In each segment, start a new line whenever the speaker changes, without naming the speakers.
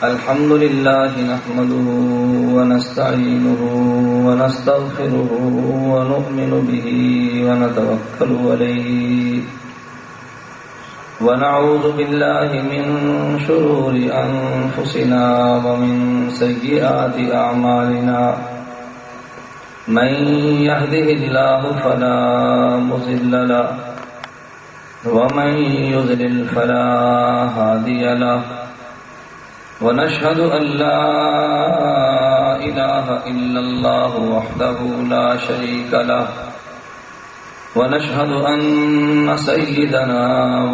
الحمد لله نحمده ونستعينه ونستغفره ونؤمن به ونتوكل عليه ونعوذ بالله من شرور أنفسنا ومن سيئات أعمالنا من يهده الله فلا مضل له ومن يضلل فلا هادي له ونشهد أن لا إله إلا الله وحده لا شريك له ونشهد أن سيدنا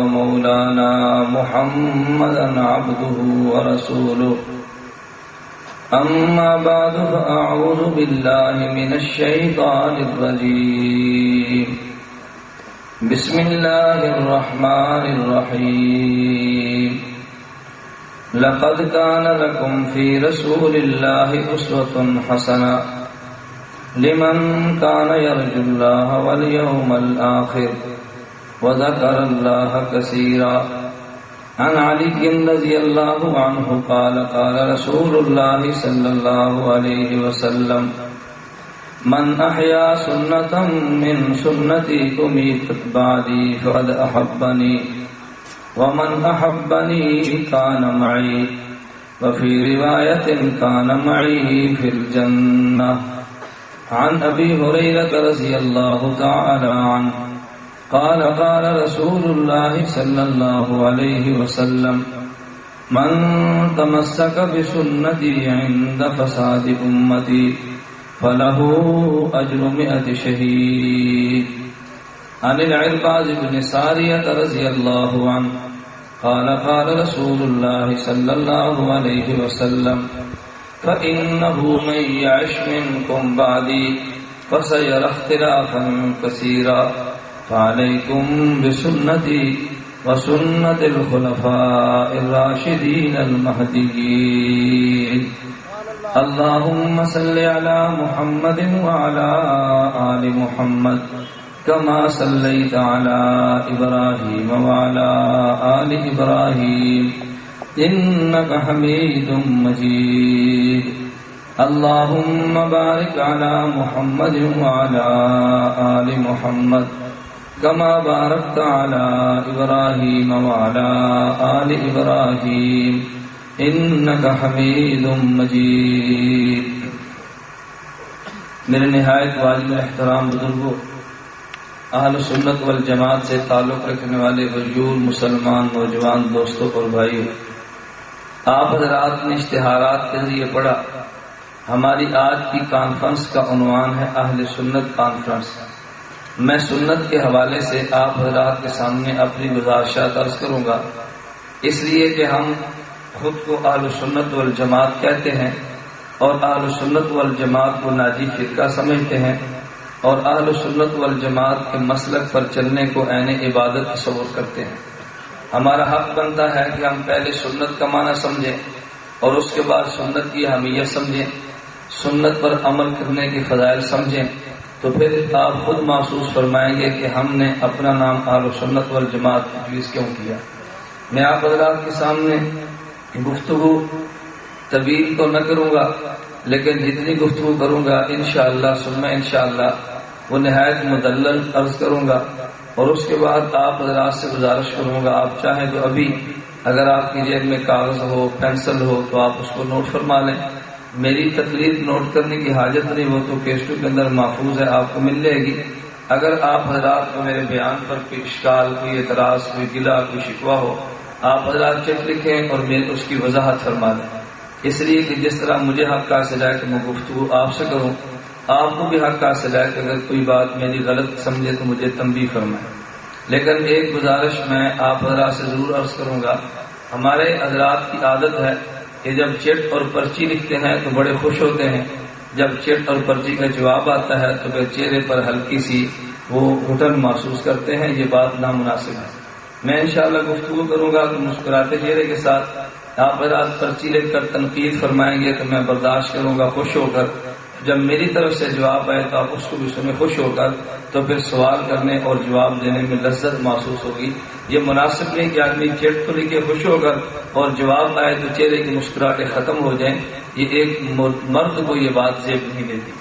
ومولانا محمدا عبده ورسوله أما بعد فأعوذ بالله من الشيطان الرجيم بسم الله الرحمن الرحيم لقد كان لكم في رسول الله أسوة حسنة لمن كان يرجو الله واليوم الآخر وذكر الله كثيرا عن علي رضي الله عنه قال قال رسول الله صلى الله عليه وسلم من أحيا سنة من سنتي أميتت بعدي فقد أحبني ومن أحبني كان معي وفي رواية كان معي في الجنة عن أبي هريرة رضي الله تعالى عنه قال قال رسول الله صلى الله عليه وسلم من تمسك بسنتي عند فساد أمتي فله أجر 100 شهيد عن العرباض بن سارية رضي الله عنه قال قال رسول الله صلى الله عليه وسلم فإنه من يعش منكم بعدي فسيرى اختلافا كثيرا فعليكم بسنتي وسنة الخلفاء الراشدين المهديين اللهم صل على محمد وعلى آل محمد كما صليت على إبراهيم وعلى آل إبراهيم إنك حميد مجيد اللهم بارك على محمد وعلى آل محمد كما باركت على إبراهيم وعلى آل إبراهيم إنك حميد مجيد میرے نہایت واجب احترام بزرگوں، اہل سنت والجماعت سے تعلق رکھنے والے غیور مسلمان نوجوان دوستوں اور بھائیوں، آپ حضرات نے اشتہارات کے ذریعے پڑھا ہماری آج کی کانفرنس کا عنوان ہے اہل سنت کانفرنس۔ میں سنت کے حوالے سے آپ حضرات کے سامنے اپنی گزارشات عرض کروں گا، اس لیے کہ ہم خود کو اہل سنت والجماعت کہتے ہیں اور اہل سنت والجماعت کو ناجی فرقہ سمجھتے ہیں اور اہل سنت والجماعت کے مسلک پر چلنے کو عین عبادت تصور کرتے ہیں۔ ہمارا حق بنتا ہے کہ ہم پہلے سنت کا معنی سمجھیں اور اس کے بعد سنت کی اہمیت سمجھیں، سنت پر عمل کرنے کے فضائل سمجھیں، تو پھر آپ خود محسوس فرمائیں گے کہ ہم نے اپنا نام اہل سنت والجماعت تجویز کیوں کیا۔ میں آپ حضرات کے سامنے گفتگو طویل تو نہ کروں گا، لیکن جتنی گفتگو کروں گا انشاءاللہ ثم انشاءاللہ وہ نہایت مدلل عرض کروں گا، اور اس کے بعد آپ حضرات سے گزارش کروں گا آپ چاہیں تو ابھی اگر آپ کی جیب میں کاغذ ہو پینسل ہو تو آپ اس کو نوٹ فرما لیں۔ میری تقریر نوٹ کرنے کی حاجت نہیں، وہ تو کیسٹوں کے اندر محفوظ ہے، آپ کو مل جائے گی۔ اگر آپ حضرات کو میرے بیان پر کوئی اشکال، کوئی اعتراض، کوئی گلہ، کوئی شکوہ ہو، آپ حضرات چٹ لکھیں اور میں اس کی وضاحت فرما دیں، اس لیے کہ جس طرح مجھے حق حاصل ہے کہ میں گفتگو آپ سے کروں، آپ کو بھی حق حاصل ہے کہ اگر کوئی بات میری غلط سمجھے تو مجھے تنبیہ فرمائیں۔ لیکن ایک گزارش میں آپ حضرات سے ضرور عرض کروں گا، ہمارے حضرات کی عادت ہے کہ جب چٹ اور پرچی لکھتے ہیں تو بڑے خوش ہوتے ہیں، جب چٹ اور پرچی کا جواب آتا ہے تو پھر چہرے پر ہلکی سی وہ گھٹن محسوس کرتے ہیں، یہ بات نامناسب ہے۔ میں انشاءاللہ گفتگو کروں گا تو مسکراتے چہرے کے ساتھ آپ حضرات پرچی لکھ کر تنقید فرمائیں گے تو میں برداشت کروں گا خوش ہو کر، جب میری طرف سے جواب آئے تو آپ اس کو بھی سنیں خوش ہو کر، تو پھر سوال کرنے اور جواب دینے میں لذت محسوس ہوگی۔ یہ مناسب نہیں کہ آدمی چیٹ تو لکھے خوش ہو کر اور جواب آئے تو چہرے کی مسکراہٹیں ختم ہو جائیں۔ یہ ایک مرد کو یہ بات زیب نہیں دیتی۔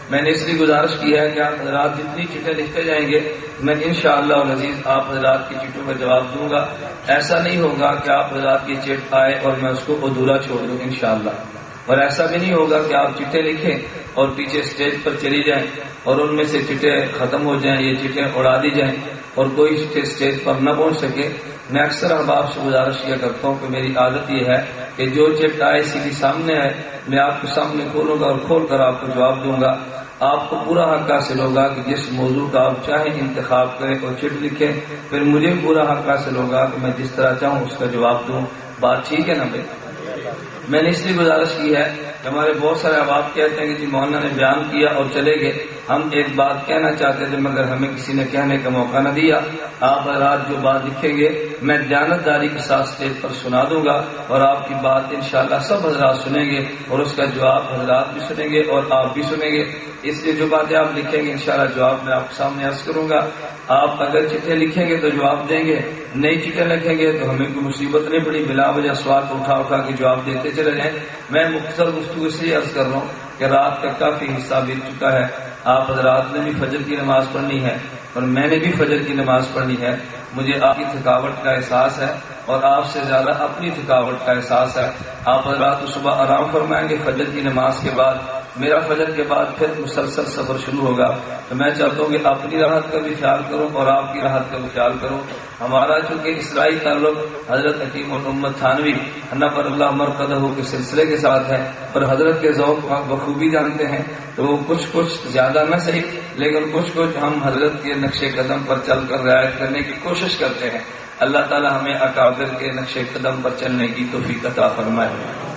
میں نے اس لیے گزارش کی ہے کہ آپ حضرات جتنی چٹیں لکھتے جائیں گے میں انشاءاللہ العزیز آپ حضرات کی چٹوں کا جواب دوں گا۔ ایسا نہیں ہوگا کہ آپ حضرات کی چٹ آئے اور میں اس کو ادھورا چھوڑ دوں انشاءاللہ، اور ایسا بھی نہیں ہوگا کہ آپ چٹیں لکھیں اور پیچھے اسٹیج پر چلی جائیں اور ان میں سے چٹیں ختم ہو جائیں، یہ چٹیں اڑا دی جائیں اور کوئی چٹیں اسٹیج پر نہ پہنچ سکے۔ میں اکثر احباب سے گزارش کیا کرتا ہوں کہ میری عادت یہ ہے کہ جو چٹ آئے سیدھی سامنے آئے میں آپ کے سامنے کھولوں گا اور کھول کر آپ کو جواب دوں گا۔ آپ کو پورا حق حاصل ہوگا کہ جس موضوع کا آپ چاہیں انتخاب کریں اور چٹ لکھیں، پھر مجھے پورا حق حاصل ہوگا کہ میں جس طرح چاہوں اس کا جواب دوں۔ بات ٹھیک ہے نا بھائی؟ میں نے اس لیے گزارش کی ہے کہ ہمارے بہت سارے احباب کہتے ہیں کہ جی مولانا نے بیان کیا اور چلے گئے، ہم ایک بات کہنا چاہتے تھے مگر ہمیں کسی نے کہنے کا موقع نہ دیا۔ آپ حضرات جو بات لکھیں گے میں دیانتداری کے ساتھ اسٹیج پر سنا دوں گا اور آپ کی بات انشاءاللہ سب حضرات سنیں گے اور اس کا جواب حضرات بھی سنیں گے اور آپ بھی سنیں گے۔ اس لیے جو باتیں آپ لکھیں گے انشاءاللہ جواب میں آپ کے سامنے عرض کروں گا۔ آپ اگر چٹھیں لکھیں گے تو جواب دیں گے، نئی چٹھیں لکھیں گے تو ہمیں کوئی مصیبت نہیں پڑی، بلا وجہ سوال کو اٹھا اٹھا کے جواب دیتے چلے جائیں۔ میں مختصر گفتگو اس لیے عرض کر رہا ہوں کہ رات کا کافی حصہ بیت چکا ہے، آپ حضرات نے بھی فجر کی نماز پڑھنی ہے اور میں نے بھی فجر کی نماز پڑھنی ہے۔ مجھے آپ کی تھکاوٹ کا احساس ہے اور آپ سے زیادہ اپنی تھکاوٹ کا احساس ہے۔ آپ حضرات صبح آرام فرمائیں گے، فجر کی نماز کے بعد میرا فجر کے بعد پھر مسلسل سفر شروع ہوگا، تو میں چاہتا ہوں کہ اپنی راحت کا بھی خیال کروں اور آپ کی راحت کا بھی خیال کروں۔ ہمارا چونکہ اسرائی تعلق حضرت حکیم الامت تھانوی نفر اللہ مرقدہ کے سلسلے کے ساتھ ہے، اور حضرت کے ذوق بخوبی جانتے ہیں، تو وہ کچھ زیادہ نہ صحیح لیکن کچھ ہم حضرت کے نقش قدم پر چل کر رعایت کرنے کی کوشش کرتے ہیں۔ اللہ تعالی ہمیں اکابر کے نقش قدم پر چلنے کی توفیق عطا فرمائے۔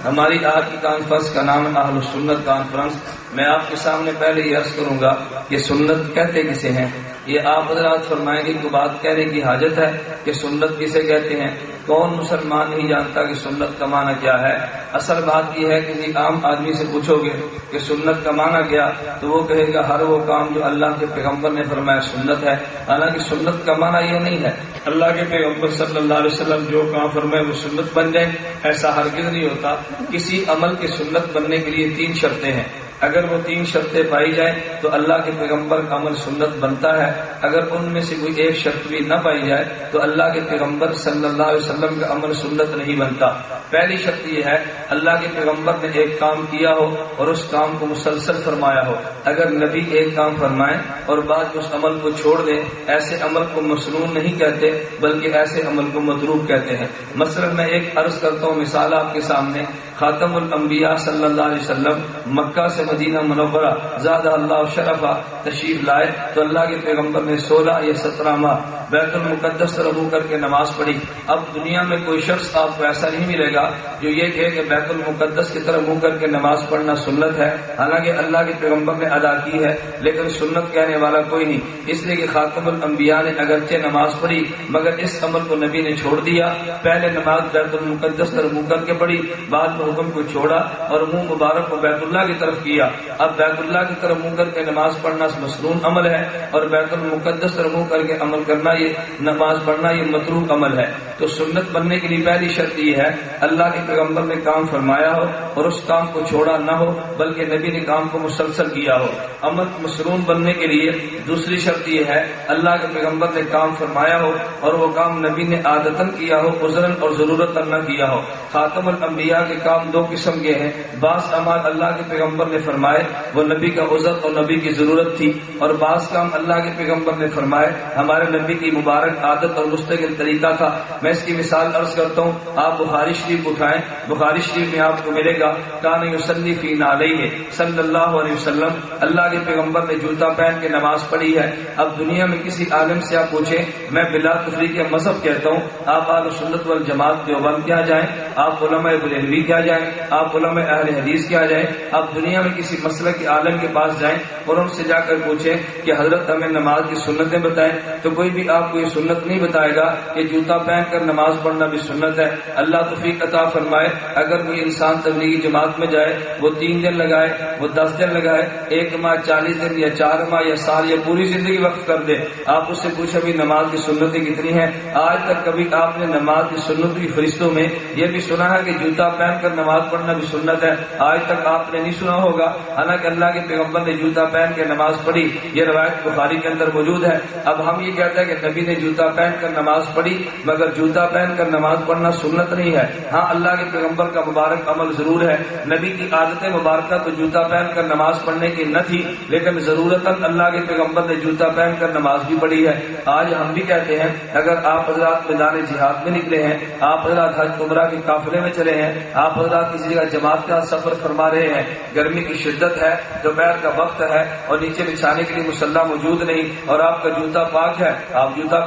ہماری آج کی کانفرنس کا نام ہے اہل سنت کانفرنس۔ میں آپ کے سامنے پہلے یہ عرض کروں گا کہ سنت کہتے کسے ہیں، یہ آپ حضرات فرمائیں گے کہ بات کہنے کی حاجت ہے کہ سنت کسے کہتے ہیں۔ کون مسلمان نہیں جانتا کہ سنت کا معنی کیا ہے؟ اصل بات یہ ہے کہ عام آدمی سے پوچھو گے کہ سنت کا معنی کیا، تو وہ کہے گا ہر وہ کام جو اللہ کے پیغمبر نے فرمایا سنت ہے۔ حالانکہ سنت کا معنی یہ نہیں ہے اللہ کے پیغمبر صلی اللہ علیہ وسلم جو کام فرمائے وہ سنت بن جائے، ایسا ہرگز نہیں ہوتا۔ کسی عمل کے سنت بننے کے لیے 3 شرطیں ہیں، اگر وہ 3 شرطیں پائی جائیں تو اللہ کے پیغمبر کا عمل سنت بنتا ہے۔ اگر ان میں سے کوئی ایک شرط بھی نہ پائی جائے تو اللہ کے پیغمبر صلی اللہ علیہ وسلم کا عمل سنت نہیں بنتا۔ پہلی شرط یہ ہے اللہ کے پیغمبر نے ایک کام کیا ہو اور اس کام کو مسلسل فرمایا ہو۔ اگر نبی ایک کام فرمائیں اور بعد میں اس عمل کو چھوڑ دیں، ایسے عمل کو مسنون نہیں کہتے بلکہ ایسے عمل کو متروک کہتے ہیں۔ مثلا میں ایک عرض کرتا ہوں، مثال آپ کے سامنے، خاتم الانبیاء صلی اللہ علیہ وسلم مکہ سے مدینہ منورہ زادہ اللہ شرفا تشریف لائے تو اللہ کے پیغمبر نے 16 یا 17 ماہ بیت المقدس طرف منہ کر کے نماز پڑھی۔ اب دنیا میں کوئی شخص آپ کو ایسا نہیں ملے گا جو یہ کہے کہ بیت المقدس کی طرف منہ کر کے نماز پڑھنا سنت ہے، حالانکہ اللہ کے پیغمبر نے ادا کی ہے لیکن سنت کہنے والا کوئی نہیں، اس لیے کہ خاتم الانبیاء نے اگرچہ نماز پڑھی مگر اس عمل کو نبی نے چھوڑ دیا۔ پہلے نماز بیت المقدس طرف منہ کر کے پڑھی، بعد میں حکم کو چھوڑا اور منہ مبارک کو بیت اللہ کی طرف کیا۔ اب بیت اللہ کی طرف منہ کر کے نماز پڑھنا مسنون عمل ہے اور بیت المقدس طرف منہ کر کے عمل کرنا، یہ نماز پڑھنا یہ متروک عمل ہے۔ تو سنت بننے کے لیے پہلی شرط یہ ہے اللہ کے پیغمبر نے کام فرمایا ہو اور اس کام کو چھوڑا نہ ہو بلکہ نبی نے کام کو مسلسل کیا ہو۔ عمل مسنون بننے کے لیے دوسری شرط یہ ہے اللہ کے پیغمبر نے کام فرمایا ہو اور وہ کام نبی نے عادتاً کیا ہو، عذراً اور ضرورتاً نہ کیا ہو۔ خاتم الانبیاء کے کام 2 قسم کے ہیں، بعض اعمال اللہ کے پیغمبر نے فرمائے وہ نبی کا عذر اور نبی کی ضرورت تھی، اور بعض کام اللہ کے پیغمبر نے فرمائے ہمارے نبی کی مبارک عادت اور مستقل طریقہ تھا۔ میں اس کی مثال عرض کرتا ہوں، آپ بخاری شریف اٹھائیں، بخاری شریف میں آپ کو ملے گا کان یصلی فی نعلیہ صلی اللہ علیہ وسلم، اللہ کے پیغمبر نے جوتا پہن کے نماز پڑھی ہے۔ اب دنیا میں کسی عالم سے آپ پوچھیں، میں بلا تفریق مذہب کہتا ہوں، آپ اہل سنت والجماعت دیوبند کیا جائیں، آپ علماء بریلوی کیا جائیں، آپ علماء اہل حدیث کیا جائیں، آپ دنیا میں کسی مسلک کے عالم کے پاس جائیں اور ان سے جا کر پوچھیں کہ حضرت ہمیں نماز کی سنتیں بتائیں، تو کوئی بھی آپ کو یہ سنت نہیں بتائے گا کہ جوتا پہن کر نماز پڑھنا بھی سنت ہے۔ اللہ توفیق عطا فرمائے، اگر کوئی انسان تبلیغی جماعت میں جائے، وہ 3 دن لگائے، وہ 10 دن لگائے، 1 ماہ 40 دن یا 4 ماہ یا سال یا پوری زندگی وقف کر دے، آپ اس سے پوچھا بھی نماز کی سنتیں کتنی ہیں؟ آج تک کبھی آپ نے نماز کی سنت کی فہرستوں میں یہ بھی سنا ہے کہ جوتا پہن کر نماز پڑھنا بھی سنت ہے؟ آج تک آپ نے نہیں سنا ہوگا۔ حالانکہ اللہ کے پیغمبر نے جوتا پہن کے نماز پڑھی، یہ روایت بخاری کے اندر موجود ہے۔ اب ہم یہ کہتے ہیں کہ نبی نے جوتا پہن کر نماز پڑھی، مگر جوتا پہن کر نماز پڑھنا سنت نہیں ہے۔ ہاں، اللہ کے پیغمبر کا مبارک عمل ضرور ہے، نبی کی عادت مبارکہ تو جوتا پہن کر نماز پڑھنے کی نہ تھی، لیکن ضرورتاً اللہ کے پیغمبر نے جوتا پہن کر نماز بھی پڑھی ہے۔ آج ہم بھی کہتے ہیں اگر آپ حضرات میدان جہاد میں نکلے ہیں، آپ حضرات حج عمرہ کے قافلے میں چلے ہیں، آپ حضرات کسی جگہ جماعت کا سفر فرما رہے ہیں، گرمی کی شدت ہے، دوپہر کا وقت ہے اور نیچے بچھانے کے لیے مصلی موجود نہیں اور آپ کا جوتا پاک ہے، آپ جوتا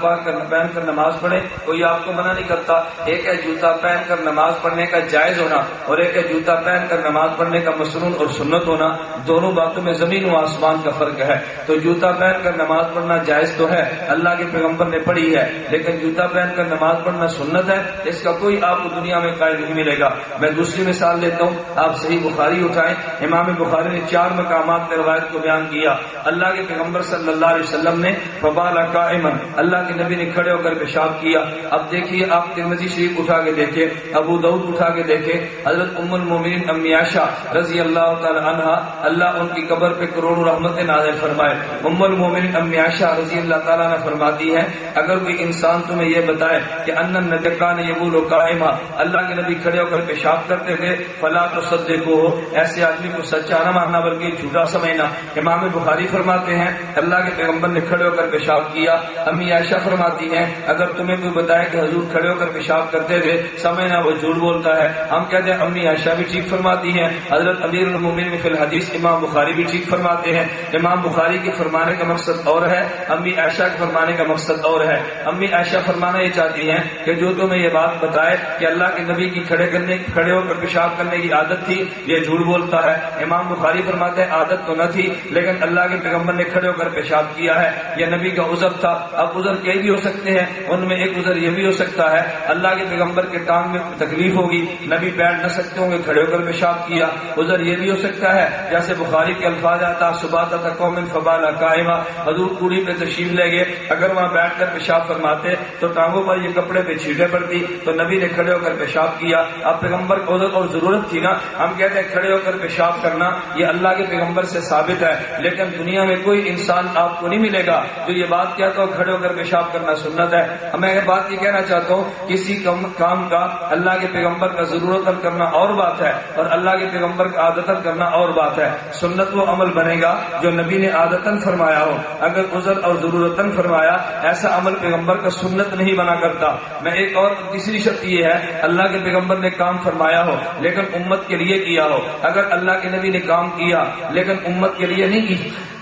پہن کر نماز پڑھیں، کوئی آپ کو منع نہیں کرتا۔ ایک ہے جوتا پہن کر نماز پڑھنے کا جائز ہونا اور ایک ہے جوتا پہن کر نماز پڑھنے کا مسنون اور سنت ہونا، دونوں باتوں میں زمین و آسمان کا فرق ہے۔ تو جوتا پہن کر نماز پڑھنا جائز تو ہے، اللہ کے پیغمبر نے پڑھی ہے، لیکن جوتا پہن کر نماز پڑھنا سنت ہے، اس کا کوئی آپ کو دنیا میں قائل نہیں ملے گا۔ میں دوسری مثال دیتا ہوں، آپ صحیح بخاری اٹھائیں، امام بخاری نے 4 مقامات میں روایت کو بیان کیا۔ اللہ کے پیغمبر صلی اللہ علیہ وسلم نے فبال قائما، اللہ کے نبی نے کھڑے ہو کر پیشاب کیا۔ اب دیکھیے، آپ ترمذی شریف اٹھا کے دیکھیں، ابو داؤد اٹھا کے دیکھیں، حضرت ام المومنین امی عائشہ رضی اللہ تعالی عنہا، اللہ ان کی قبر پہ کروڑوں رحمتیں نازل فرمائے۔ ام المومنین امی عائشہ رضی اللہ تعالیٰ نے فرماتی ہے، اگر کوئی انسان تمہیں یہ بتائے کہ ان النبی کان یبول قائما، اللہ کے نبی کھڑے ہو کر پیشاب کرتے تھے، فلا تصدقوہ، ایسے آدمی کو سچا نہ ماننا بلکہ جھوٹا سمجھنا۔ امام بخاری فرماتے ہیں اللہ کے پیغمبر نے کھڑے ہو کر پیشاب کیا۔ امی عائشہ فرماتی ہیں اگر تمہیں کوئی بتائے کہ حضور کھڑے ہو کر پیشاب کرتے تھے، سمجھنا وہ جھوٹ بولتا ہے۔ ہم کہتے ہیں امی عائشہ بھی ٹھیک فرماتی ہیں، حضرت امیر المومنین فی الحدیث امام بخاری بھی ٹھیک فرماتے ہیں۔ امام بخاری کے فرمانے کا مقصد اور ہے، امی عائشہ کے فرمانے کا مقصد اور ہے۔ امی عائشہ فرمانا یہ چاہتی ہیں کہ جو تمہیں یہ بات بتائے کہ اللہ کے نبی کی کھڑے ہو کر پیشاب کرنے کی عادت تھی، یہ جھوٹ بولتا ہے۔ امام بخاری فرماتے ہیں عادت تو نہ تھی، لیکن اللہ کے پیغمبر نے کھڑے ہو کر پیشاب کیا ہے، یہ نبی کا عذر تھا۔ اب عذر کئی بھی ہو سکتے ہیں، ان میں ایک عذر یہ بھی ہو سکتا ہے اللہ کے پیغمبر کے ٹانگ میں تکلیف ہوگی، نبی بیٹھ نہ سکتے ہوں گے، کھڑے ہو کر پیشاب کیا۔ عذر یہ بھی ہو سکتا ہے جیسے بخاری کے الفاظ آتا صباتۃ قوم فبال قائما، حضور کوڑی پہ تشریف لے گئے، اگر وہاں بیٹھ کر پیشاب فرماتے تو ٹانگوں پر یہ کپڑے پہ چھینٹیں پڑتی، تو نبی نے کھڑے ہو کر پیشاب کیا۔ اب پیغمبر کو عذر اور ضرورت تھی نا، ہم کہتے ہیں کھڑے ہو کر پیشاب کرنا یہ اللہ کے پیغمبر سے ثابت ہے، لیکن دنیا میں کوئی انسان آپ کو نہیں ملے گا جو یہ بات کہتا ہو کھڑے ہو کر پیشاب کرنا سنت ہے۔ میں یہ بات یہ کہنا چاہتا ہوں، کسی کام کا اللہ کے پیغمبر کا ضرورت کرنا اور بات ہے اور اللہ کے پیغمبر کا عادتاً کرنا اور بات ہے۔ سنت وہ عمل بنے گا جو نبی نے عادتاً فرمایا ہو، اگر عذر اور ضرورتاً فرمایا، ایسا عمل پیغمبر کا سنت نہیں بنا کرتا۔ میں ایک اور تیسری شرط یہ ہے، اللہ کے پیغمبر نے کام فرمایا ہو لیکن امت کے لیے کیا ہو۔ اگر اللہ کے نبی نے کام کیا لیکن امت کے لیے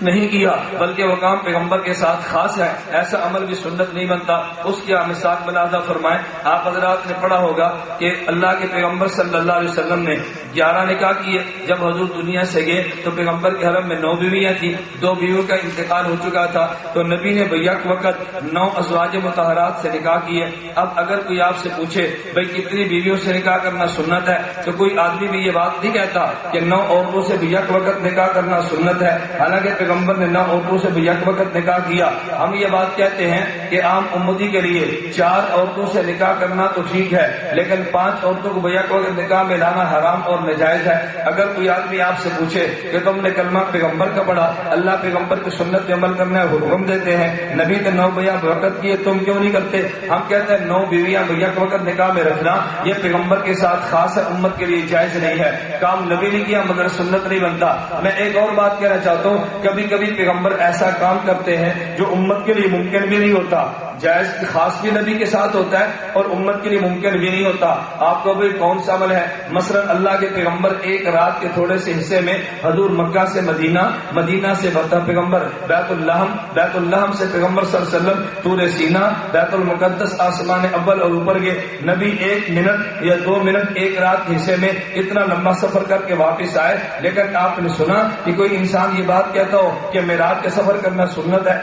نہیں کیا بلکہ وہ کام پیغمبر کے ساتھ خاص ہے، ایسا عمل بھی سنت نہیں بنتا۔ اس کی مثال ملاحظہ فرمائیں، آپ حضرات نے پڑھا ہوگا کہ اللہ کے پیغمبر صلی اللہ علیہ وسلم نے 11 نکاح کیے۔ جب حضور دنیا سے گئے تو پیغمبر کے حرم میں 9 بیویاں تھیں، 2 بیویوں کا انتقال ہو چکا تھا، تو نبی نے بیک وقت 9 ازواج مطہرات سے نکاح کیے۔ اب اگر کوئی آپ سے پوچھے بھائی کتنی بیویوں سے نکاح کرنا سنت ہے، تو کوئی آدمی بھی یہ بات نہیں کہتا کہ 9 عورتوں سے بیک وقت نکاح کرنا سنت ہے، حالانکہ پیغمبر نے 9 عورتوں سے بیک وقت نکاح کیا۔ ہم یہ بات کہتے ہیں کہ عام امتی کے لیے 4 عورتوں سے نکاح کرنا تو ٹھیک ہے، لیکن 5 عورتوں کو بیک وقت نکاح میں لانا حرام اور ناجائز ہے۔ اگر کوئی آدمی آپ سے پوچھے کہ تم نے کلمہ پیغمبر کا پڑھا، اللہ پیغمبر کی سنت پہ عمل کرنا ہے، حکم دیتے ہیں، نبی نے 9 بیک وقت کیے، تم کیوں نہیں کرتے؟ ہم کہتے ہیں 9 بیویاں بیک وقت نکاح میں رکھنا یہ پیغمبر کے ساتھ خاص ہے، امت کے لیے جائز نہیں ہے۔ کام نبی نے کیا مگر سنت نہیں بنتا۔ میں ایک اور بات کہنا چاہتا ہوں، کبھی کبھی پیغمبر ایسا کام کرتے ہیں جو امت کے لیے ممکن بھی نہیں ہوتا، جائز خاص بھی نبی کے ساتھ ہوتا ہے اور امت کے لیے ممکن بھی نہیں ہوتا۔ آپ کو بھی کون سا عمل ہے؟ مثلا اللہ کے پیغمبر ایک رات کے تھوڑے سے حصے میں حضور مکہ سے مدینہ، مدینہ سے پیغمبر بیت اللحم، بیت اللحم سے پیغمبر صلی اللہ علیہ وسلم طور سینا، بیت المقدس آسمان اول اور اوپر گئے۔ نبی 1 منٹ یا 2 منٹ ایک رات کے حصے میں اتنا لمبا سفر کر کے واپس آئے، لیکن آپ نے سنا کہ کوئی انسان یہ بات کہتا ہو کہ معراج کا سفر کرنا سنت ہے؟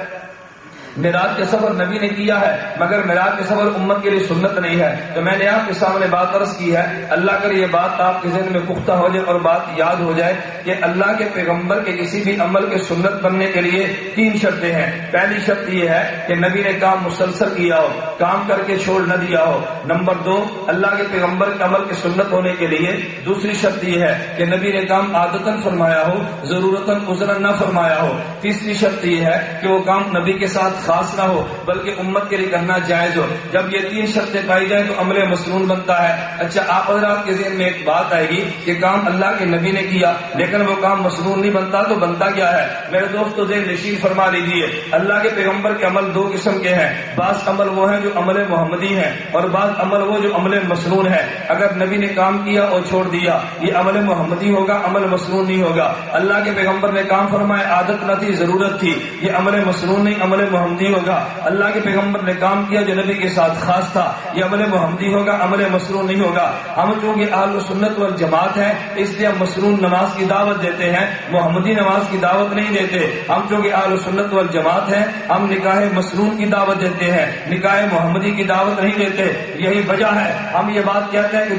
معراج کا سفر نبی نے کیا ہے مگر معراج کا سفر امت کے لیے سنت نہیں ہے. تو میں نے آپ کے سامنے بات عرض کی ہے, اللہ کرے یہ بات آپ کے ذہن میں پختہ ہو جائے اور بات یاد ہو جائے کہ اللہ کے پیغمبر کے کسی بھی عمل کے سنت بننے کے لیے 3 شرطیں ہیں. پہلی شرط یہ ہے کہ نبی نے کام مسلسل کیا ہو, کام کر کے چھوڑ نہ دیا ہو. نمبر 2, اللہ کے پیغمبر کے عمل کے سنت ہونے کے لیے دوسری شرط یہ ہے کہ نبی نے کام عادتاً فرمایا ہو, ضرورتاً عذراً نہ فرمایا ہو. تیسری شرط یہ ہے کہ وہ کام نبی کے ساتھ خاص نہ ہو بلکہ امت کے لیے کرنا جائز ہو. جب یہ 3 شرطیں پائی جائیں تو عمل مسنون بنتا ہے. اچھا, آپ حضرات کے ذہن میں ایک بات آئے گی کہ کام اللہ کے نبی نے کیا لیکن وہ کام مسنون نہیں بنتا, تو بنتا کیا ہے؟ میرے دوستو ذہن نشین فرما لیجیے, اللہ کے پیغمبر کے عمل 2 قسم کے ہیں. بعض عمل وہ ہیں جو عمل محمدی ہیں اور بعض عمل وہ جو عمل مسنون ہے. اگر نبی نے کام کیا اور چھوڑ دیا یہ عمل محمدی ہوگا, عمل مسنون نہیں ہوگا. اللہ کے پیغمبر نے کام فرمایا, عادت نہ تھی ضرورت تھی, یہ عمل مسنون نہیں عمل محمدی ہوگا. اللہ کے پیغمبر نے کام کیا جو نبی کے ساتھ خاص تھا, یہ عمل محمدی ہوگا, عمل مسنون نہیں ہوگا. ہم چونکہ اہل سنت والجماعت ہیں اس لیے ہم مسنون نماز کی دعوت دیتے ہیں, محمدی نماز کی دعوت نہیں دیتے. ہم چونکہ اہل سنت والجماعت ہیں ہم نکاح مسنون کی دعوت دیتے ہیں, نکاح محمدی کی دعوت نہیں دیتے. یہی وجہ ہے ہم یہ بات کہتے ہیں کہ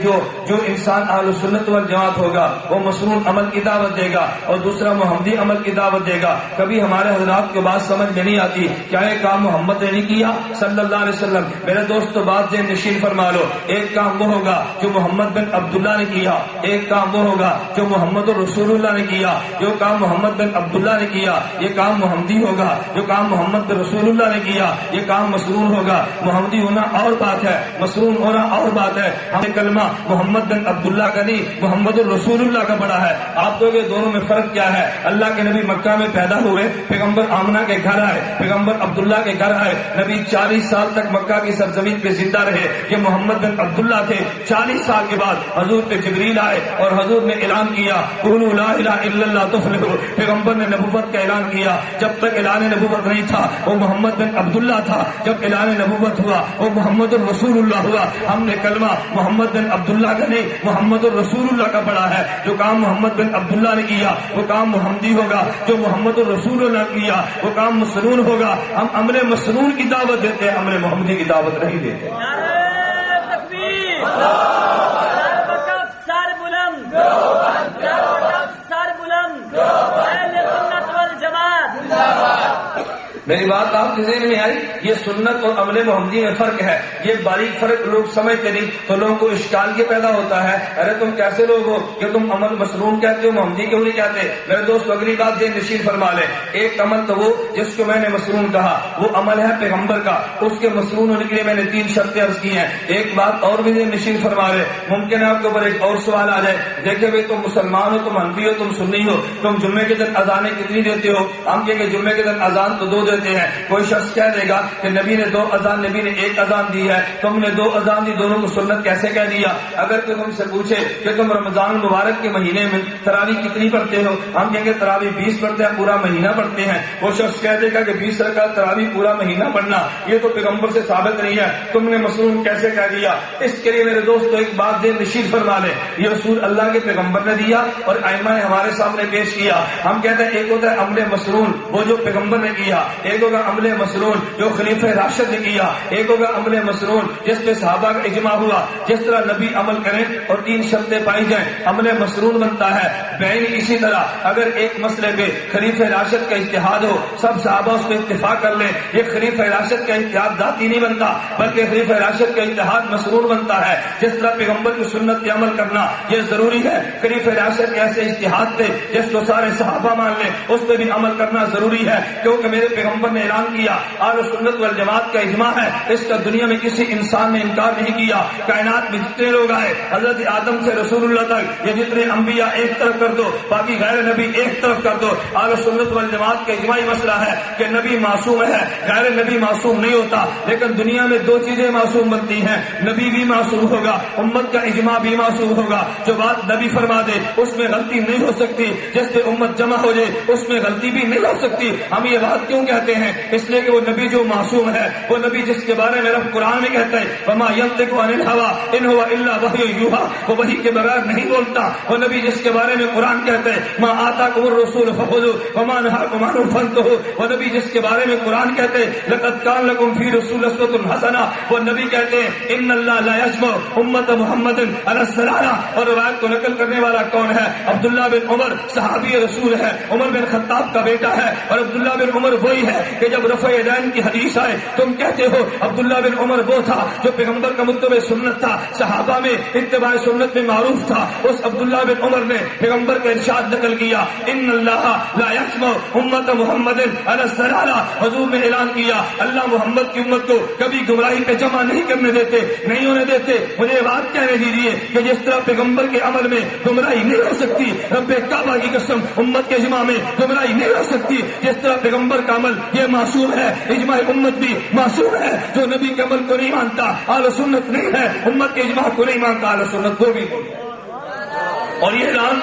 جو انسان اہل سنت والجماعت ہوگا وہ مسنون عمل کی دعوت دے گا اور دوسرا محمدی عمل کی دعوت دے گا. کبھی ہمارے حضرات کو بات سمجھ میں نہیں آتی, کیا یہ کام محمد نے نہیں کیا صلی اللہ علیہ وسلم؟ میرے دوستو بات ذہن نشین فرما لو, ایک کام وہ ہوگا جو محمد بن عبداللہ نے کیا, ایک کام وہ ہوگا جو محمد رسول اللہ نے کیا. جو کام محمد بن عبداللہ نے کیا یہ کام محمدی ہوگا, جو کام محمد بن رسول اللہ نے کیا یہ کام مسنون ہوگا. محمدی ہونا اور بات ہے, مسنون ہونا اور بات ہے. ہمیں کلمہ محمد بن عبداللہ کا نہیں محمد رسول اللہ کا پڑا ہے. آپ کو یہ دونوں میں فرق کیا ہے؟ اللہ کے نبی مکہ میں پیدا ہوئے, پیغمبر آمنہ کے گھر آئے, پیغمبر عبداللہ کے گھر آئے, نبی 40 سال تک مکہ کی سرزمین پہ زندہ رہے. یہ محمد بن عبداللہ تھے. 40 سال کے بعد حضور پہ جبریل آئے اور حضور نے اعلان کیا قولوا لا الہ الا اللہ تفلحوا. پیغمبر نے نبوت کا اعلان کیا. جب تک اعلان نبوت نہیں تھا وہ محمد بن عبداللہ تھا, جب اعلان نبوت ہوا وہ محمد رسول اللہ ہوا. ہم نے کلمہ محمد بن عبداللہ کا نہیں محمد رسول اللہ کا پڑھا ہے. جو کام محمد بن عبداللہ نے کیا وہ کام محمدی ہوگا, جو محمد رسول اللہ نے کیا وہ کام مسنون ہوگا. ہم عمل مسنون کی دعوت دیتے ہیں, عمل محمدی کی دعوت نہیں دیتے. میری بات آپ کے ذہن میں آئی؟ یہ سنت اور عمل محمدی میں فرق ہے. یہ باریک فرق لوگ سمجھتے نہیں تو لوگوں کو اشکال کے پیدا ہوتا ہے, ارے تم کیسے لوگ ہو کہ تم عمل مسنون کہتے ہو محمدی کیوں نہیں کہتے؟ میرے دوست اگلی بات ذہن نشین فرما لے, ایک عمل تو وہ جس کو میں نے مسنون کہا وہ عمل ہے پیغمبر کا, اس کے مسنون ہونے کے لیے میں نے 3 شرطیں عرض کی ہیں. ایک بات اور بھی ذہن نشین فرما لے, ممکن ہے آپ کے اوپر ایک اور سوال آ جائے, دیکھے بھائی تم مسلمان ہو, تم حنفی ہو, تم سنی ہو, تم جمعے کے دن اذانیں کتنی دیتے ہو؟ ہم کہیں کہ جمعے کے دن اذان تو 2 دیتے ہیں. کوئی شخص کہہ دے گا کہ نبی نے 2 اذان, نبی نے 1 اذان دی ہے, تم نے 2 اذان دی, دونوں کو سنت کیسے کہہ دیا؟ اگر کوئی تم سے پوچھے کہ تم رمضان المبارک کے مہینے میں تراویح کتنی پڑھتے ہو, ہم کہیں گے تراویح 20 پڑھتے ہیں, پورا مہینہ پڑھتے ہیں. وہ شخص کہہ دے گا کہ 20 رکعت تراویح پورا مہینہ پڑھنا یہ تو پیغمبر سے ثابت نہیں ہے, تم نے مسنون کیسے کہہ دیا؟ اس کے لیے میرے دوستو ایک بات ذہن نشین فرما لیں, یہ اصول اللہ کے پیغمبر نے دیا اور ائمہ نے ہمارے سامنے پیش کیا. ہم کہتے ہیں ایک ہوتا ہے عمل مسنون وہ جو پیغمبر نے کیا, ایک ہوگا عمل مسنون جو خلیفہ راشد نے کیا, ایک ہوگا عمل مسنون جس پہ صحابہ کا اجماع ہوا. جس طرح نبی عمل کریں اور 3 شرطیں پائی جائیں عمل مسنون بنتا ہے. بین اسی طرح اگر ایک مسئلے پہ خلیفہ راشد کا اجتہاد ہو, سب صحابہ اس پہ اتفاق کر لیں, یہ خلیفہ راشد کا اجتہاد ذاتی نہیں بنتا بلکہ خلیفہ راشد کا اجتہاد مسنون بنتا ہے. جس طرح پیغمبر کی سنت پہ عمل کرنا یہ ضروری ہے, خلیفہ راشد کے ایسے اجتہاد تھے جس کو سارے صحابہ مان لیں, اس پہ بھی عمل کرنا ضروری ہے کیونکہ میرے پیغمبر نے اعلان کیا, اہل سنت والجماعت کا اجماع ہے, اس کا دنیا میں کسی انسان نے انکار نہیں کیا. کائنات میں جتنے لوگ آئے حضرت آدم سے رسول اللہ تک, یہ جتنے انبیاء ایک طرف کر دو, باقی غیر نبی ایک طرف کر دو. اہل سنت والجماعت کا اجماعی مسئلہ ہے کہ نبی معصوم ہے, غیر نبی معصوم نہیں ہوتا. لیکن دنیا میں 2 چیزیں معصوم بنتی ہیں, نبی بھی معصوم ہوگا, امت کا اجماع بھی معصوم ہوگا. جو بات نبی فرما دے اس میں غلطی نہیں ہو سکتی, جس پہ امت جمع ہو جائے اس میں غلطی بھی نہیں ہو سکتی. ہم یہ بات کیوں کہتے
کہتے ہیں اس لیے کہ وہ نبی جو معصوم ہے، وہ نبی جس کے بارے میں رب قرآن میں کہتا ہے وما ينطق عن الهوى ان هو الا وحی یوحى، وہ وحی کے بغیر نہیں بولتا. وہ نبی جس کے بارے میں قرآن کہتا ہے ما آتاکم الرسول فخذوه وما نهاکم عنه فانتهوا، وہ نبی جس کے بارے میں قرآن کہتے ہیں لقد كان لكم في رسول اسوة حسنة، وہ نبی کہتے ہیں ان اللہ لا يجمع امت محمد على الضلالة. اور روایت کو نقل کرنے والا کون ہے؟ عبداللہ بن عمر، صحابی رسول ہے، عمر بن خطاب کا بیٹا ہے. اور عبداللہ بن عمر وہی ہے کہ جب رفع یدین کی حدیث آئے تم کہتے ہو عبداللہ بن عمر وہ تھا جو پیغمبر کا متبع سنت تھا، صحابہ میں اتباع سنت میں معروف تھا. اس عبداللہ بن عمر نے پیغمبر کا ارشاد نقل کیا ان اللہ لا یجمع امت محمد علی الضلالہ، حضور نے اعلان کیا اللہ محمد کی امت کو کبھی گمراہی پہ جمع نہیں کرنے دیتے، نہیں ہونے دیتے. مجھے بات کہنے دیجیے کہ جس طرح پیغمبر کے عمل میں گمراہی نہیں ہو سکتی، رب کعبہ کی قسم امت کے اجماع میں گمراہی نہیں ہو سکتی. جس طرح پیغمبر کا عمل یہ معصوم ہے، اجماع امت بھی معصوم ہے. جو نبی کے عمل کو نہیں مانتا اہل سنت نہیں ہے، امت کے اجماع کو نہیں مانتا اہل سنت کو بھی نہیں. اور یہ اعلان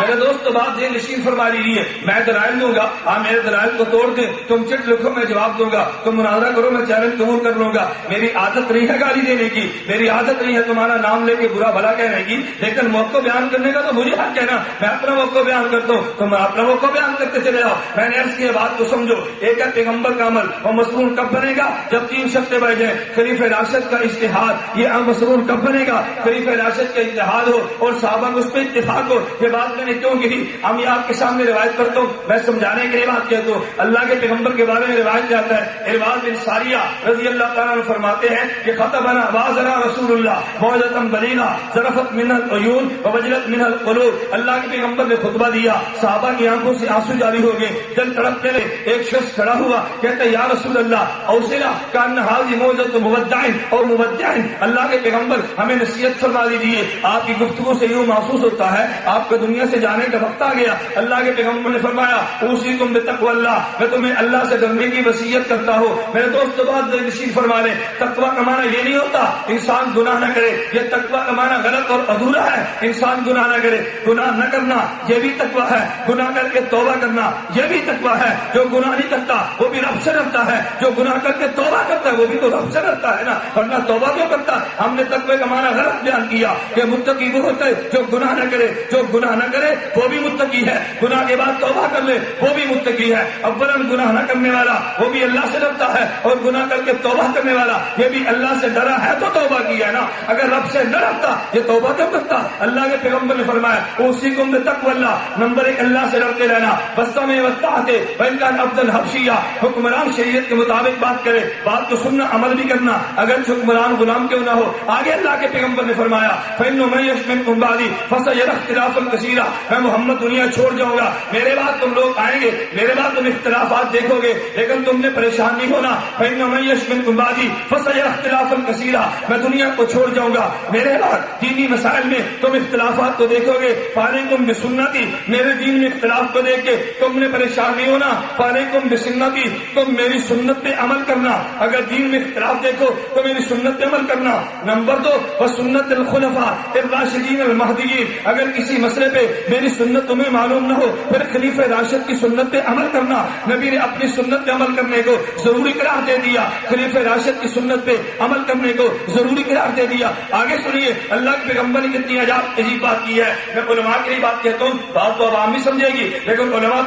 میرے دوست بات یہ نشین فرما لیجیے میں دلائل دوں گا، آپ میرے دلائل کو توڑ دیں، تم چٹ لکھو میں جواب دوں گا، تم مناظرہ کرو میں چیلنج قبول کر لوں گا. میری عادت نہیں ہے گالی دینے کی، میری عادت نہیں ہے تمہارا نام لے کے برا بھلا کہنے کی، لیکن موقع بیان کرنے کا تو مجھے حق ہے نا. میں اپنا موقع بیان کرتا ہوں، تم اپنا موقع بیان کرتے چلے جاؤ. میں نے عرض کی بات کو سمجھو. ایک ہے پیغمبر کا عمل، وہ مسنون کب بنے گا جب تین شرطیں بڑھ جائیں. خلیفہ راشد کا اجتہاد، یہ مسنون کب بنے گا؟ خلیفہ راشد کا اجتہاد ہو اور صحابہ اس پہ اتفاق ہو. یہ بات میں نے کیوں کہی؟ ہم یہ آپ کے سامنے روایت کرتا ہوں، میں سمجھانے کے لیے بات کہتا ہوں. اللہ کے پیغمبر کے بارے میں روایت جاتا ہے، ارباز بن ساریہ رضی اللہ تعالیٰ عنہ فرماتے ہیں کہ خطبنا واذنا رسول اللہ موعظۃ بلیغہ ظرفت منها العیون ووجلت منها القلوب. اللہ کے پیغمبر نے خطبہ دیا، صحابہ کی آنکھوں سے آنسو جاری ہو گئے، دل تڑپنے لگے. ایک شخص کھڑا ہوا کہتا ہے یا رسول اللہ اوصنا کان هذه موعظۃ مودع اور مودع. اللہ کے پیغمبر ہمیں نصیحت فرما دیجیے. آپ کی گفتگو سے یوں محسوس ہوتا ہے آپ کا دنیا سے جانے کا وقت آ گیا. اللہ کے پیغمبر نے فرمایا اوصیکم بتقوی اللہ، میں تمہیں اللہ سے ڈرنے کی وصیت کرتا ہوں. میرے دوست بات نشین فرما لیں، تقوی کا معنی یہ نہیں ہوتا انسان گناہ نہ کرے. یہ تقوی کا معنی غلط اور ادھورا ہے. انسان گناہ نہ کرے، گناہ نہ کرنا یہ بھی تقوی ہے. گناہ کر کے توبہ کرنا یہ بھی تقوی ہے. جو گناہ نہیں کرتا وہ بھی رب سے ڈرتا ہے، جو گناہ کر کے توبہ کرتا ہے وہ بھی تو رب سے ڈرتا ہے نا، ورنہ توبہ کیوں کرتا؟ ہم نے تقوی کا معنی غلط بیان کیا کہ متقی وہ ہوتا ہے جو گناہ نہ کرے، جو گناہ نہ کرے وہ بھی متقی ہے، گناہ کے بعد توبہ کر لے وہ بھی متقی ہے. اولاً گناہ نہ کرنے والا وہ بھی اللہ سے ڈرتا ہے، اور گناہ کر کے توبہ کرنے والا یہ بھی اللہ سے ڈرا ہے تو توبہ کی ہے نا. اگر رب سے نہ ڈرتا یہ توبہ کیوں کرتا؟ اللہ کے پیغمبر نے فرمایا اوصیکم بتقوی اللہ، نمبر ایک اللہ سے ڈرتے رہنا. بسمے وطاعتے وان کان عبد الحبشیہ، حکمران شریعت کے مطابق بات کرے، بات کو سننا عمل بھی کرنا اگر حکمران غلام کیوں نہ ہو. آگے اللہ کے پیغمبر نے فرمایا فإنه من يعش منكم بعدي فسيرى اختلافا كثيرا، میں محمد دنیا چھوڑ جاؤں گا، میرے بعد تم لوگ آئیں گے، میرے بعد تم اختلافات دیکھو گے، لیکن تم نے پریشان نہیں ہونا. فإنه من يعش منكم بعدي فسيرى اختلافا كثيرا، میں دنیا کو چھوڑ جاؤں گا، میرے بعد دینی مسائل میں تم اختلافات کو دیکھو گے. فعليكم بسنتي، میرے دین میں اختلاف کو دیکھ کے تم نے پریشان نہیں ہونا. فعليكم بسنتي، تم میری سنت پہ عمل کرنا. اگر دین میں اختلاف دیکھو تو میری سنت پہ عمل کرنا. نمبر 2 وسنت الخلفاء الراشدین المہدیین، اگر کسی مسئلے پہ میری سنت تمہیں معلوم نہ ہو پھر خلیفہ راشد کی سنت پہ عمل کرنا. نبی نے اپنی سنت پہ عمل کرنے کو ضروری قرار دے دیا، خلیفہ راشد کی سنت پہ عمل کرنے کو ضروری قرار دے دیا. آگے سنیے اللہ کے پیغمبر نے کتنی عجیب بات کی ہے. میں علماء کے لیے بات کہتا ہوں، بات تو عوام بھی سمجھے گی لیکن علماء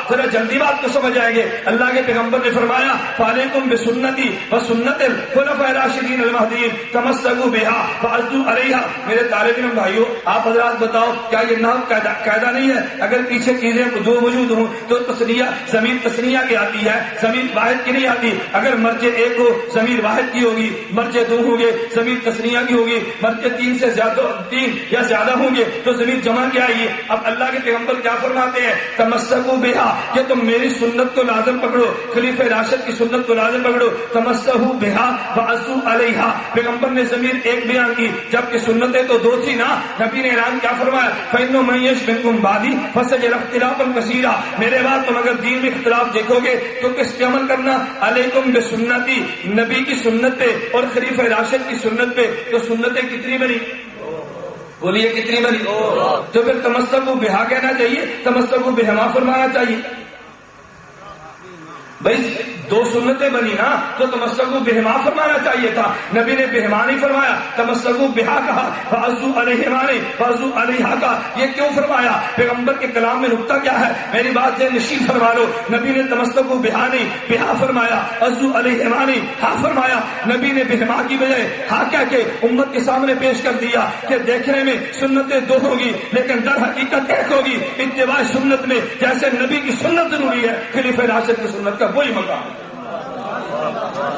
ذرا جلدی بات کو سمجھ آئے گے. اللہ کے پیغمبر نے فرمایا فعلیکم بسنتی وسنت الخلفاء الراشدین المہدیین تمسکوا بها فعضوا علیہا. میرے طالب علم بھائیو آپ حضرات بتاؤ کیا یہ نحو قاعدہ نہیں ہے؟ اگر پیچھے چیزیں دو موجود ہوں تو تثنیہ ضمیر تثنیہ کی آتی ہے، ضمیر واحد کی نہیں آتی. اگر مرجع ایک ہو ضمیر واحد کی ہوگی، مرجع دو ہوں گے ضمیر تثنیہ کی ہوگی، مرجع تین سے زیادہ تین یا زیادہ ہوں گے تو ضمیر جمع کی آئے گی. اب اللہ کے پیغمبر کیا فرماتے ہیں تمسکوا بہا، کہ تم میری سنت کو لازم پکڑو، خلیفہ راشد کی سنت کو لازم پکڑو. تمسکوا بہا وعضوا علیہا، پیغمبر نے ضمیر ایک بیان کی جبکہ سنتیں تو دو تھی نا. نبی نے اعلان کیا فرمایا فإنه من يعش منكم بعدي فسيرى اختلافا كثيرا، میرے بعد تم اگر دین میں اختلاف دیکھو گے تو کس پہ عمل کرنا؟ علیکم بسنتی، نبی کی سنت پہ اور خلیفہ راشد کی سنت پہ. تو سنتیں کتنی بنی؟ بولیے کتنی بنی؟ تو پھر تمسکوا بہا کہنا چاہیے، تمسکوا بہما فرمانا چاہیے. بھائی دو سنتیں بنی نا تو تمسکوا بہما فرمانا چاہیے تھا. نبی نے بہما نہیں فرمایا، تمسکوا بہا کہا. فعضوا علیہما نے فعضوا علیہا کا یہ کیوں فرمایا؟ پیغمبر کے کلام میں نقطہ کیا ہے؟ میری بات سے نشین فرما لو. نبی نے تمسکوا بہا نہیں بہا فرمایا، عضوا علیہما نے ہا فرمایا. نبی نے بہما کی بجائے ہا کہہ کے امت کے سامنے پیش کر دیا کہ دیکھنے میں سنتیں دو ہوگی لیکن در حقیقت ایک ہوگی. اتباع سنت میں جیسے نبی کی سنت ضروری ہے، خلیفہ راشد کی سنت کا وہی مقام ہے.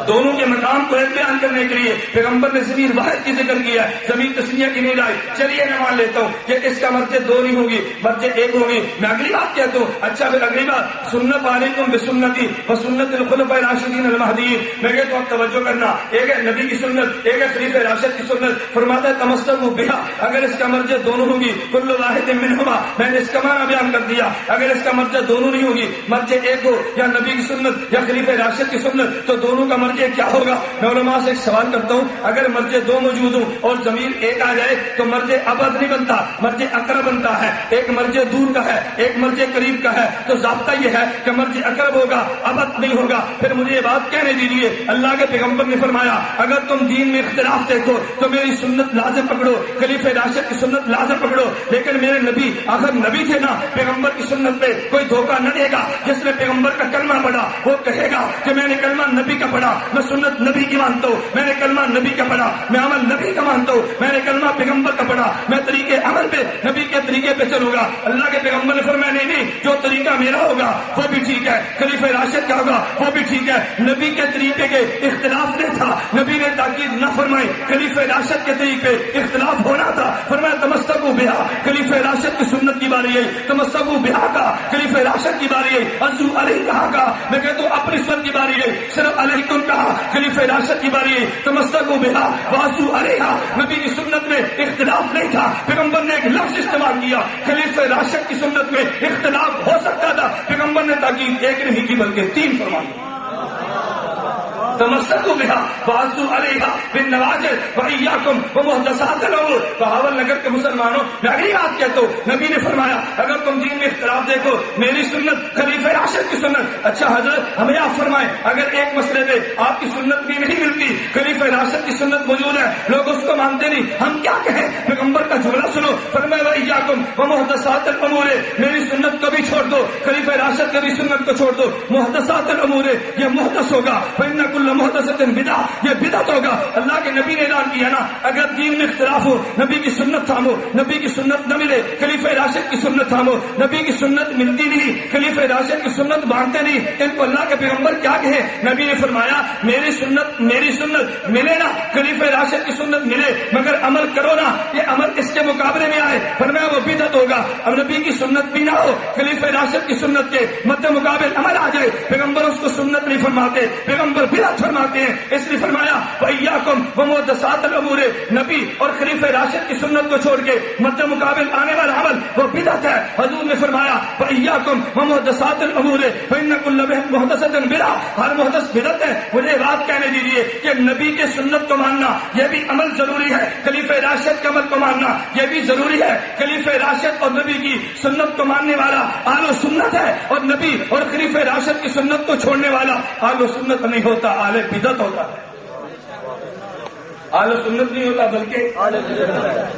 دونوں کے مقام کو ایک بیان کرنے کے لیے پیغمبر نے ضمیر واحد کی ذکر کیا ہے، ضمیر تسنیہ کی نہیں لائی. چلیے میں مان لیتا ہوں کہ اس کا مرجع دو نہیں ہوگی، مرجع ایک ہوگی. میں اگلی بات کہتا ہوں. اچھا پھر اگلی بات، سنت علیکم بسنتی وسنت الخلفاء الراشدین المہدیین. میں کہتا ہوں توجہ کرنا، ایک ہے نبی کی سنت، ایک ہے خلیفہ راشد کی سنت. فرماتا ہے تمسکوا بہا، اگر اس کا مرجع دونوں ہوگی کل واحد منہما، میں نے اس کا معنی بیان کر دیا. اگر اس کا مرجع دونوں نہیں ہوگی، مرجع ایک ہو یا نبی کی سنت یا خلیفہ راشد کی سنت، تو دونوں کا مرجع کیا ہوگا؟ میں علماء سے ایک سوال کرتا ہوں، اگر مرجع دو موجود ہوں اور ضمیر ایک آ جائے تو مرجع ابد نہیں بنتا، مرجع اقرب بنتا ہے. ایک مرجع دور کا ہے، ایک مرجع قریب کا ہے. تو ضابطہ یہ ہے کہ مرجع اقرب ہوگا، ابد نہیں ہوگا. پھر مجھے یہ بات کہنے دیجیے، اللہ کے پیغمبر نے فرمایا اگر تم دین میں اختلاف دیکھو تو میری سنت لازم پکڑو، خلیفہ راشد کی سنت لازم پکڑو. لیکن میرے نبی آخر نبی تھے نا، پیغمبر کی سنت پہ کوئی دھوکہ نہ دے گا. جس نے پیغمبر کا کلمہ پڑھا وہ کہے گا کہ میں نے کلمہ نبی کا پڑھا، میں سنت نبی کی مانتا ہوں. میں نے کلمہ نبی کا پڑھا، میں عمل نبی کا مانتا ہوں. میں نے کلمہ پیغمبر کا پڑھا، میں طریقے عمل پہ نبی کے طریقے پہ چلوں گا. اللہ کے پیغمبر نے فرمایا نہیں، جو طریقہ میرا ہوگا وہ بھی ٹھیک ہے، خلیفہ راشد کا ہوگا وہ بھی ٹھیک ہے. نبی کے طریقے کے اختلاف نہیں تھا، نبی نے تاکید نہ فرمائی. خلیفہ راشد کے طریقے اختلاف ہونا تھا، فرمایا تمسکوا بہا، خلیفہ راشد کی سنت کی باری ہے. تمسکوا بہا کا خلیفہ راشد کی باری ہے. عضوا علیہا کا میں کہتا ہوں اپنی سنت کی باری ہے. صرف علیکم کہا خلیفہ راشد کی باری ہے. تمسکوا بہا وعضوا علیہا، نبی کی سنت میں اختلاف نہیں تھا. پیغمبر نے ایک لفظ استعمال کیا، خلیفہ راشد کی سنت میں اختلاف ہو سکتا تھا، پیغمبر نے تاکید ایک نہیں کی بلکہ تین فرمائی. تمسکوا بہا وعضوا علیہا بالنواجذ وإیاکم ومحدثات الامور. بہاول نگر کے مسلمانوں میں اگلی بات کہتا ہوں، نبی نے فرمایا اگر تم دین میں اختلاف دیکھو میری سنت خلیفہ راشد کی سنت. اچھا حضرت ہمیں آپ فرمائیں اگر ایک مسئلے پہ آپ کی سنت بھی نہیں ملتی، خلیفہ راشد کی سنت موجود ہے، لوگ اس کو مانتے نہیں، ہم کیا کہیں؟ پیغمبر کا جملہ سنو، فرمایا وإیاکم ومحدثات الامور، میری سنت کو بھی چھوڑ دو، خلیفہ راشد کی بھی سنت کو چھوڑ دو. محدثات الامور یہ محدث ہوگا، فإن كل محدثۃ بدعۃ یہ بدعت ہوگا. اللہ کے نبی نے اعلان کیا نا اگر دین میں اختلاف ہو نبی کی سنت تھامو، نبی کی سنت نہ ملے خلیفہ راشد کی سنت تھامو. نبی کی سنت ملتی نہیں، خلیفہ راشد کی سنت مانتے نہیں، ان کو اللہ کے پیغمبر کیا کہے؟ نبی نے فرمایا میری سنت ملے نا، خلیفہ راشد کی سنت ملے مگر عمل کرو نا، یہ عمل اس کے مقابلے میں آئے، فرمایا وہ بدعت ہوگا. اب نبی کی سنت بھی نہ ہو، خلیفہ راشد کی سنت کے مد مقابل عمل آ جائے، پیغمبر اس کو سنت نہیں فرماتے، پیغمبر بدعت فرماتے ہیں. اس لیے فرمایا وإیاکم ومحدثات الامور، نبی اور خلیفہ راشد کی سنت کو چھوڑ کے مد مقابل آنے والا عمل وہ بدعت ہے. حضور نے فرمایا وإیاکم ومحدثات الامور فإن كل محدثۃ بدعۃ، ہر محدث بدعت ہے. مجھے بات کہنے دیجیے کہ نبی کے سنت کو ماننا یہ بھی عمل ضروری ہے، خلیفہ راشد کے عمل کو ماننا یہ بھی ضروری ہے. خلیفہ راشد اور نبی کی سنت کو ماننے والا اہل سنت ہے، اور نبی اور خلیفہ راشد کی سنت کو چھوڑنے والا اہل سنت نہیں ہوتا، اہل بدعت ہوتا ہے. اہل سنت نہیں ہوتا بلکہ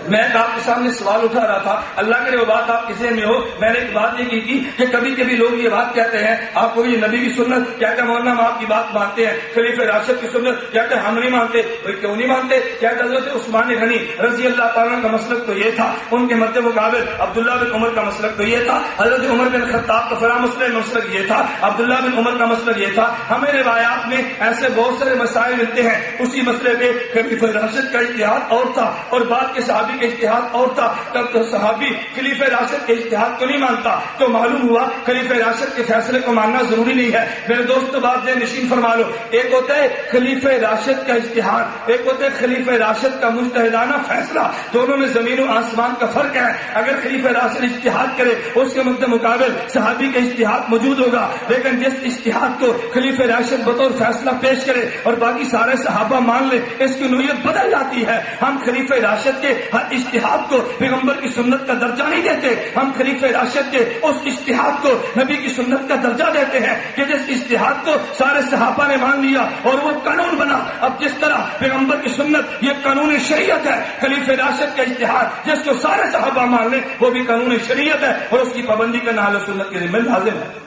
میں آپ کے سامنے سوال اٹھا رہا تھا، اللہ کرے وہ بات آپ کسی میں ہو. میں نے ایک بات یہ کی تھی کہ کبھی کبھی لوگ یہ بات کہتے ہیں آپ کو یہ نبی کی سنت کہتے ہیں مولانا ہم آپ کی بات مانتے ہیں، خلیفہ راشد کی سنت کہتے ہیں ہم نہیں مانتے. کیوں نہیں مانتے؟ کہتے حضرت عثمان غنی رضی اللہ تعالیٰ کا مسلک تو یہ تھا، ان کے مد مقابل عبداللہ بن عمر کا مسلک تو یہ تھا، حضرت عمر بن خطاب کا فلاں مسلک یہ تھا، عبداللہ بن عمر کا مسلک یہ تھا. ہمیں روایات میں ایسے بہت سارے مسائل ملتے ہیں، اسی مسئلے پہ خلیفہ راشد کا اجتہاد اور تھا اور بعد کے صحابی کا اجتہاد اور تھا. تب تو صحابی خلیفہ راشد کے اجتہاد کو نہیں مانتا، تو معلوم ہوا خلیفہ راشد کے فیصلے کو ماننا ضروری نہیں ہے. میرے دوستو بات نشین فرما لو، ایک ہوتا ہے خلیفہ راشد کا اجتہاد، ایک ہوتا ہے خلیفہ راشد کا مجتہدانہ فیصلہ. دونوں میں زمین و آسمان کا فرق ہے. اگر خلیفہ راشد اجتہاد کرے اس کے مد مقابل صحابی کا اجتہاد موجود ہوگا، لیکن جس اجتہاد کو خلیفہ راشد بطور فیصلہ پیش کرے اور باقی سارے صحابہ مان لے، اس کی نوعیت بدل جاتی ہے. ہم خلیفہ راشد کے ہر اجتہاد کو پیغمبر کی سنت کا درجہ نہیں دیتے. ہم خلیفہ راشد کے اس اجتہاد کو نبی کی سنت کا درجہ دیتے ہیں کہ جس اجتہاد کو سارے صحابہ نے مان لیا اور وہ قانون بنا. اب جس طرح پیغمبر کی سنت یہ قانون شریعت ہے, خلیفہ راشد کا اجتہاد جس کو سارے صحابہ مان لیں وہ بھی قانون شریعت ہے اور اس کی پابندی کرنا اہل سنت کے ذمہ لازم ہے.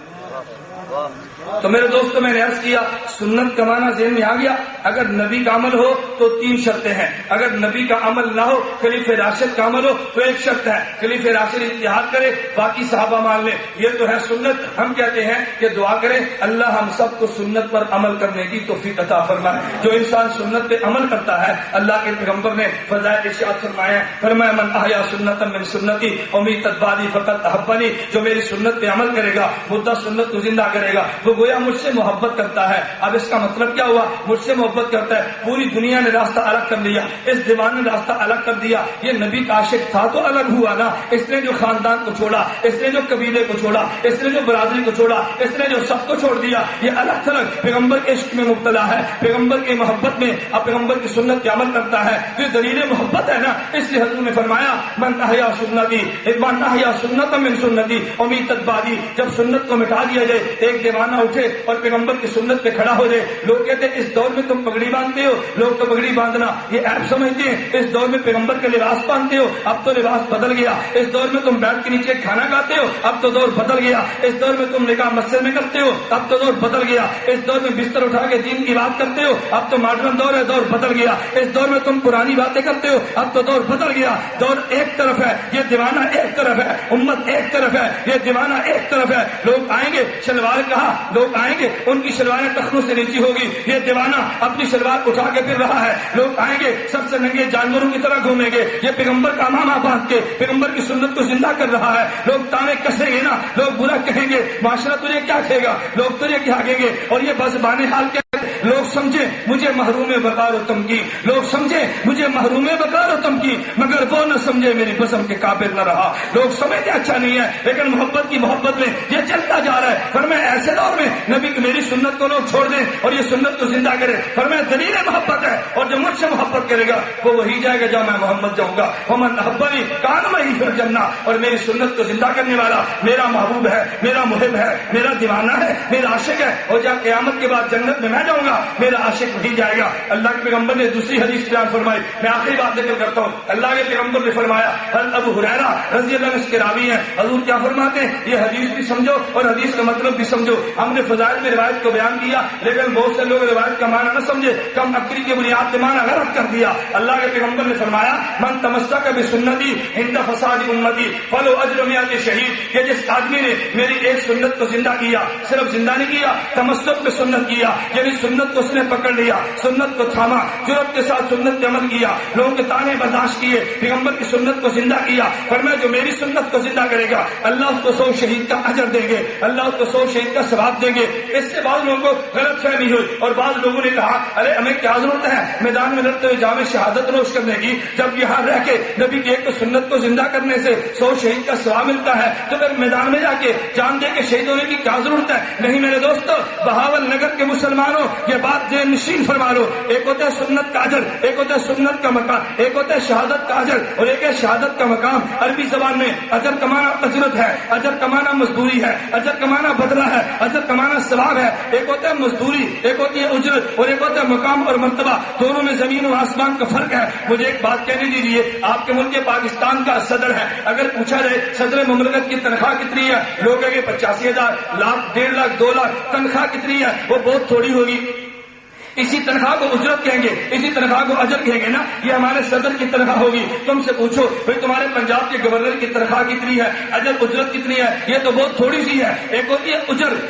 تو میرے دوستوں میں نے عرض کیا سنت کا معنی ذہن میں آ گیا. اگر نبی کا عمل ہو تو 3 شرطیں ہیں. اگر نبی کا عمل نہ ہو خلیفہ راشد کا عمل ہو تو 1 شرط ہے خلیفہ راشد اتحاد کرے باقی صحابہ مان لیں. یہ تو ہے سنت. ہم کہتے ہیں کہ دعا کریں اللہ ہم سب کو سنت پر عمل کرنے کی توفیق عطا فرمائے. جو انسان سنت پہ عمل کرتا ہے اللہ کے پیغمبر نے فضائل ارشاد فرمایا فرمایا من احیا سنتا من سنتی امیتت بعدی فقط احبنی. جو میری سنت پہ عمل کرے گا مدعا سنت کو زندہ کرے گا وہ گویا مجھ سے محبت کرتا ہے. اب اس کا مطلب کیا ہوا؟ مجھ سے محبت کرتا ہے. پوری دنیا نے راستہ الگ کر لیا, اس دیوان نے راستہ الگ کر دیا. یہ نبی کا عاشق تھا تو الگ ہوا نا. اس نے جو خاندان کو چھوڑا, اس نے جو قبیلے کو چھوڑا, اس نے جو برادری کو چھوڑا, اس نے جو سب کو چھوڑ دیا, یہ الگ تھلگ پیغمبر کے عشق میں مبتلا ہے, پیغمبر کی محبت میں اب پیغمبر کی سنت پہ عمل کرتا ہے. یہ دلیل محبت ہے نا. اس لیے حضور نے فرمایا من احیا سنتی من احیا سنتا من سنتی امیتت بعدی. جب سنت کو مٹا دیا جائے ایک دیوانہ اٹھے اور پیغمبر کی سنت پہ کھڑا ہو جائے. لوگ کہتے ہیں اس دور میں تم پگڑی باندھتے ہو, لوگ تو پگڑی باندھنا یہ عیب سمجھتے ہیں. اس دور میں پیغمبر کا لباس باندھتے ہو, اب تو لباس بدل گیا. اس دور میں تم بیٹھ کے نیچے کھانا کھاتے ہو, اب تو دور بدل گیا. اس دور میں تم نکاح مسجد میں کرتے ہو, اب تو دور بدل گیا. اس دور میں بستر اٹھا کے دین کی بات کرتے ہو, اب تو ماڈرن دور ہے, دور بدل گیا. اس دور میں تم پرانی باتیں کرتے ہو, اب تو دور بدل گیا. دور ایک طرف ہے, یہ دیوانہ ایک طرف ہے, امت ایک طرف ہے, یہ دیوانہ ایک طرف ہے. لوگ آئیں گے, شلوار کہا, لوگ آئیں گے ان کی شلواریں ٹخنوں سے نیچی ہوگی. یہ دیوانہ اپنی شلوار اٹھا کے پھر رہا ہے. لوگ آئیں گے سب سے ننگے جانوروں کی طرح گھومیں گے. یہ پیغمبر کا امامہ باندھ کے پیغمبر کی سنت کو زندہ کر رہا ہے. لوگ تانے کسیں گے نا, لوگ برا کہیں گے, معاشرہ تجھے کیا کہے گا, لوگ تجھے کیا کہیں گے. اور یہ بس بانے حال کیا لوگ سمجھے مجھے محروم وقار و تمکین, لوگ سمجھے مجھے محروم وقار و تمکین, مگر وہ نہ سمجھے میری بسم کے قابل نہ رہا. لوگ سمجھتے اچھا نہیں ہے لیکن محبت کی محبت میں یہ چلتا جا رہا ہے. فرمایا ایسے دور میں نبی کی میری سنت کو لوگ چھوڑ دیں اور یہ سنت کو زندہ کرے. فرمایا دلیل محبت ہے اور جو مجھ سے محبت کرے گا وہ وہی جائے گا جہاں میں محمد جاؤں گا. ومن احبنی کان معی فی الجنہ. اور میری سنت کو زندہ کرنے والا میرا محبوب ہے, میرا محب ہے, میرا دیوانہ ہے, میرا عاشق ہے. اور جہاں قیامت کے بعد جنت میں جاؤں گا میرا عاشق وہی جائے گا. اللہ کے پیغمبر نے دوسری حدیث بیان فرمائی. میں آخری بات ذکر کرتا ہوں. اللہ کے پیغمبر نے فرمایا, حضرت ابو ہریرہ رضی اللہ عنہ اس کے راوی ہیں, حضور کیا فرماتے ہیں یہ حدیث بھی سمجھو اور حدیث کا مطلب بھی سمجھو. ہم نے فضائل میں روایت کو بیان کیا لیکن بہت سے لوگ روایت کا معنی نہ سمجھے, کم عقلی کی بنیاد پہ معنی غلط کر دیا. اللہ کے پیغمبر نے فرمایا من تمسک بسنتی عند فساد امتی فلو اجر مئات شہید. کہ جس آدمی نے میری ایک سنت کو زندہ کیا, صرف زندہ نہیں کیا, تمسک پہ سنت کیا, یعنی سنت کو اس نے پکڑ لیا, سنت کو تھاما, جرأت کے ساتھ سنت پہ عمل کیا, لوگوں کے تانے برداشت کیے, پیغمبر کی سنت کو زندہ کیا. فرمایا جو میری سنت کو زندہ کرے گا اللہ اس کو 100 شہید کا اجر دیں گے, اللہ اس کو 100 شہید کا ثواب دیں گے. اس سے بعض لوگوں کو غلط فہمی ہوئی اور بعض لوگوں نے کہا ارے ہمیں کیا ضرورت ہے میدان میں لڑتے ہوئے جام شہادت نوش کرنے کی, جب یہاں رہ کے نبی کی ایک سنت کو زندہ کرنے سے 100 شہید کا ثواب ملتا ہے تو پھر میدان میں جا کے جان دے کے شہید ہونے کی کیا ضرورت ہے. نہیں میرے دوستو, بہاول نگر کے مسلمانوں یہ بات ذہن نشین فرما لو. ایک ہوتا ہے سنت کا اجر, ایک ہوتا ہے سنت کا مقام, ایک ہوتا ہے شہادت کا اجر اور ایک ہے شہادت کا مقام. عربی زبان میں اجر کمانا اجرت ہے, اجر کمانا مزدوری ہے, اجر کمانا بدلہ ہے, اجر کمانا ثواب ہے. ایک ہوتا ہے مزدوری, ایک ہوتی ہے اجرت اور ایک ہوتا ہے مقام اور مرتبہ. دونوں میں زمین و آسمان کا فرق ہے. مجھے ایک بات کہنے دیجیے, آپ کے ملک پاکستان کا صدر ہے, اگر پوچھا جائے صدر مملکت کی تنخواہ کتنی ہے, لوگ کہیں گے 85,000, لاکھ, 1.5 لاکھ, 2 لاکھ. تنخواہ کتنی ہے وہ بہت تھوڑی ہوگی. اسی تنخواہ کو اجرت کہیں گے, اسی تنخواہ کو اجر کہیں گے نا. یہ ہمارے صدر کی تنخواہ ہوگی. تم سے پوچھو بھائی تمہارے پنجاب کے گورنر کی تنخواہ کتنی ہے, اجر اجرت کتنی ہے, یہ تو بہت تھوڑی سی ہے. ایک ہوتی ہے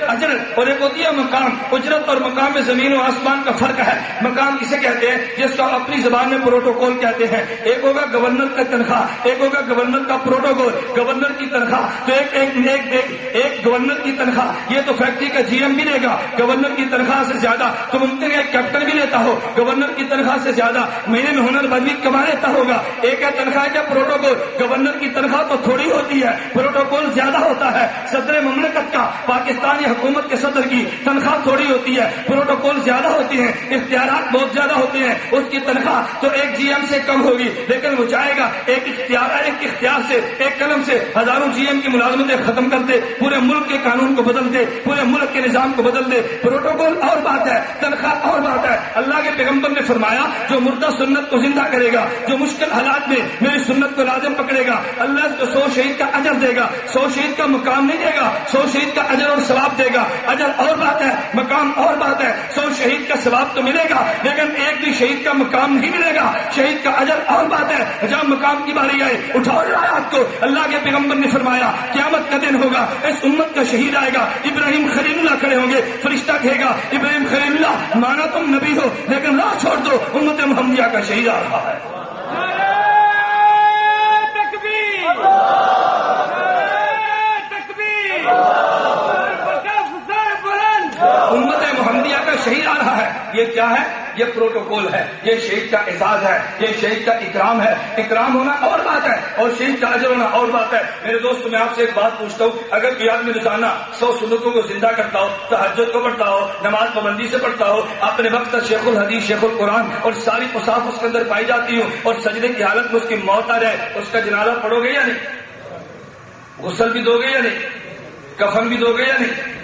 اجر اور ایک ہوتی ہے مقام. اجرت اور مقام میں زمین و آسمان کا فرق ہے. مقام کسے کہتے ہیں جس کو اپنی زبان میں پروٹوکول کہتے ہیں. ایک ہوگا گورنر کا تنخواہ, ایک ہوگا گورنر کا پروٹوکول. گورنر کی تنخواہ تو ایک گورنر کی تنخواہ یہ تو فیکٹری کا GM بھی لے گا گورنر کی تنخواہ سے زیادہ. تو ممکن ہے کیپٹن بھی لیتا ہو گورنر کی تنخواہ سے زیادہ مہینے میں ہنر مند بھی کما لیتا ہوگا. ایک ہے تنخواہ کا پروٹوکول. گورنر کی تنخواہ تو تھوڑی ہوتی ہے, پروٹوکول زیادہ ہوتا ہے. صدر مملکت کا, پاکستانی حکومت کے صدر کی تنخواہ تھوڑی ہوتی ہے, پروٹوکول زیادہ ہوتی ہیں, اختیارات بہت زیادہ ہوتے ہیں. اس کی تنخواہ تو ایک جی ایم سے کم ہوگی, لیکن وہ چاہے گا ایک اختیار سے, ایک قلم سے ہزاروں جی ایم کی ملازمتیں ختم کر دے, پورے ملک کے قانون کو بدل دے, پورے ملک کے نظام کو بدل دے. پروٹوکول اور بات ہے, تنخواہ اور بات ہے. اللہ کے پیغمبر نے فرمایا جو مردہ سنت کو زندہ کرے گا, جو مشکل حالات میں میری سنت کو لازم پکڑے گا, اللہ اس کو 100 شہید کا اجر دے گا. 100 شہید کا مقام نہیں دے گا, 100 شہید کا اجر اور ثواب دے گا. اجر اور بات ہے, مقام اور بات ہے. 100 شہید کا ثواب تو ملے گا, لیکن ایک بھی شہید کا مقام نہیں ملے گا. شہید کا اجر اور بات ہے. جب مقام کی باری آئے, اٹھاؤ روایات کو. اللہ کے پیغمبر نے فرمایا قیامت کا دن ہوگا, اس امت کا شہید آئے گا, ابراہیم خلیل اللہ کھڑے ہوں گے. فرشتہ کہے گا ابراہیم خلیل اللہ, مانا تم نبی ہو لیکن لا چھوڑ دو, امت محمدیہ کا شہید آ رہا ہے. امت محمدیہ کا شہید آ رہا ہے. یہ کیا ہے؟ یہ پروٹوکول ہے, یہ شہید کا اعزاز ہے, یہ شہید کا اکرام ہے. اکرام ہونا اور بات ہے, اور شہید کا اجر ہونا اور بات ہے. میرے دوست میں آپ سے ایک بات پوچھتا ہوں, اگر کوئی آدمی روزانہ 100 سنتوں کو زندہ کرتا ہو, تہجد کو پڑھتا ہو, نماز پابندی سے پڑھتا ہو, اپنے وقت شیخ الحدیث شیخ القرآن اور ساری اوصاف اس کے اندر پائی جاتی ہوں, اور سجدے کی حالت میں اس کی موت آ جائے, اس کا جنازہ پڑھو گے یا نہیں؟ غسل بھی دو گے یا نہیں؟ کفن بھی دو گے یا نہیں؟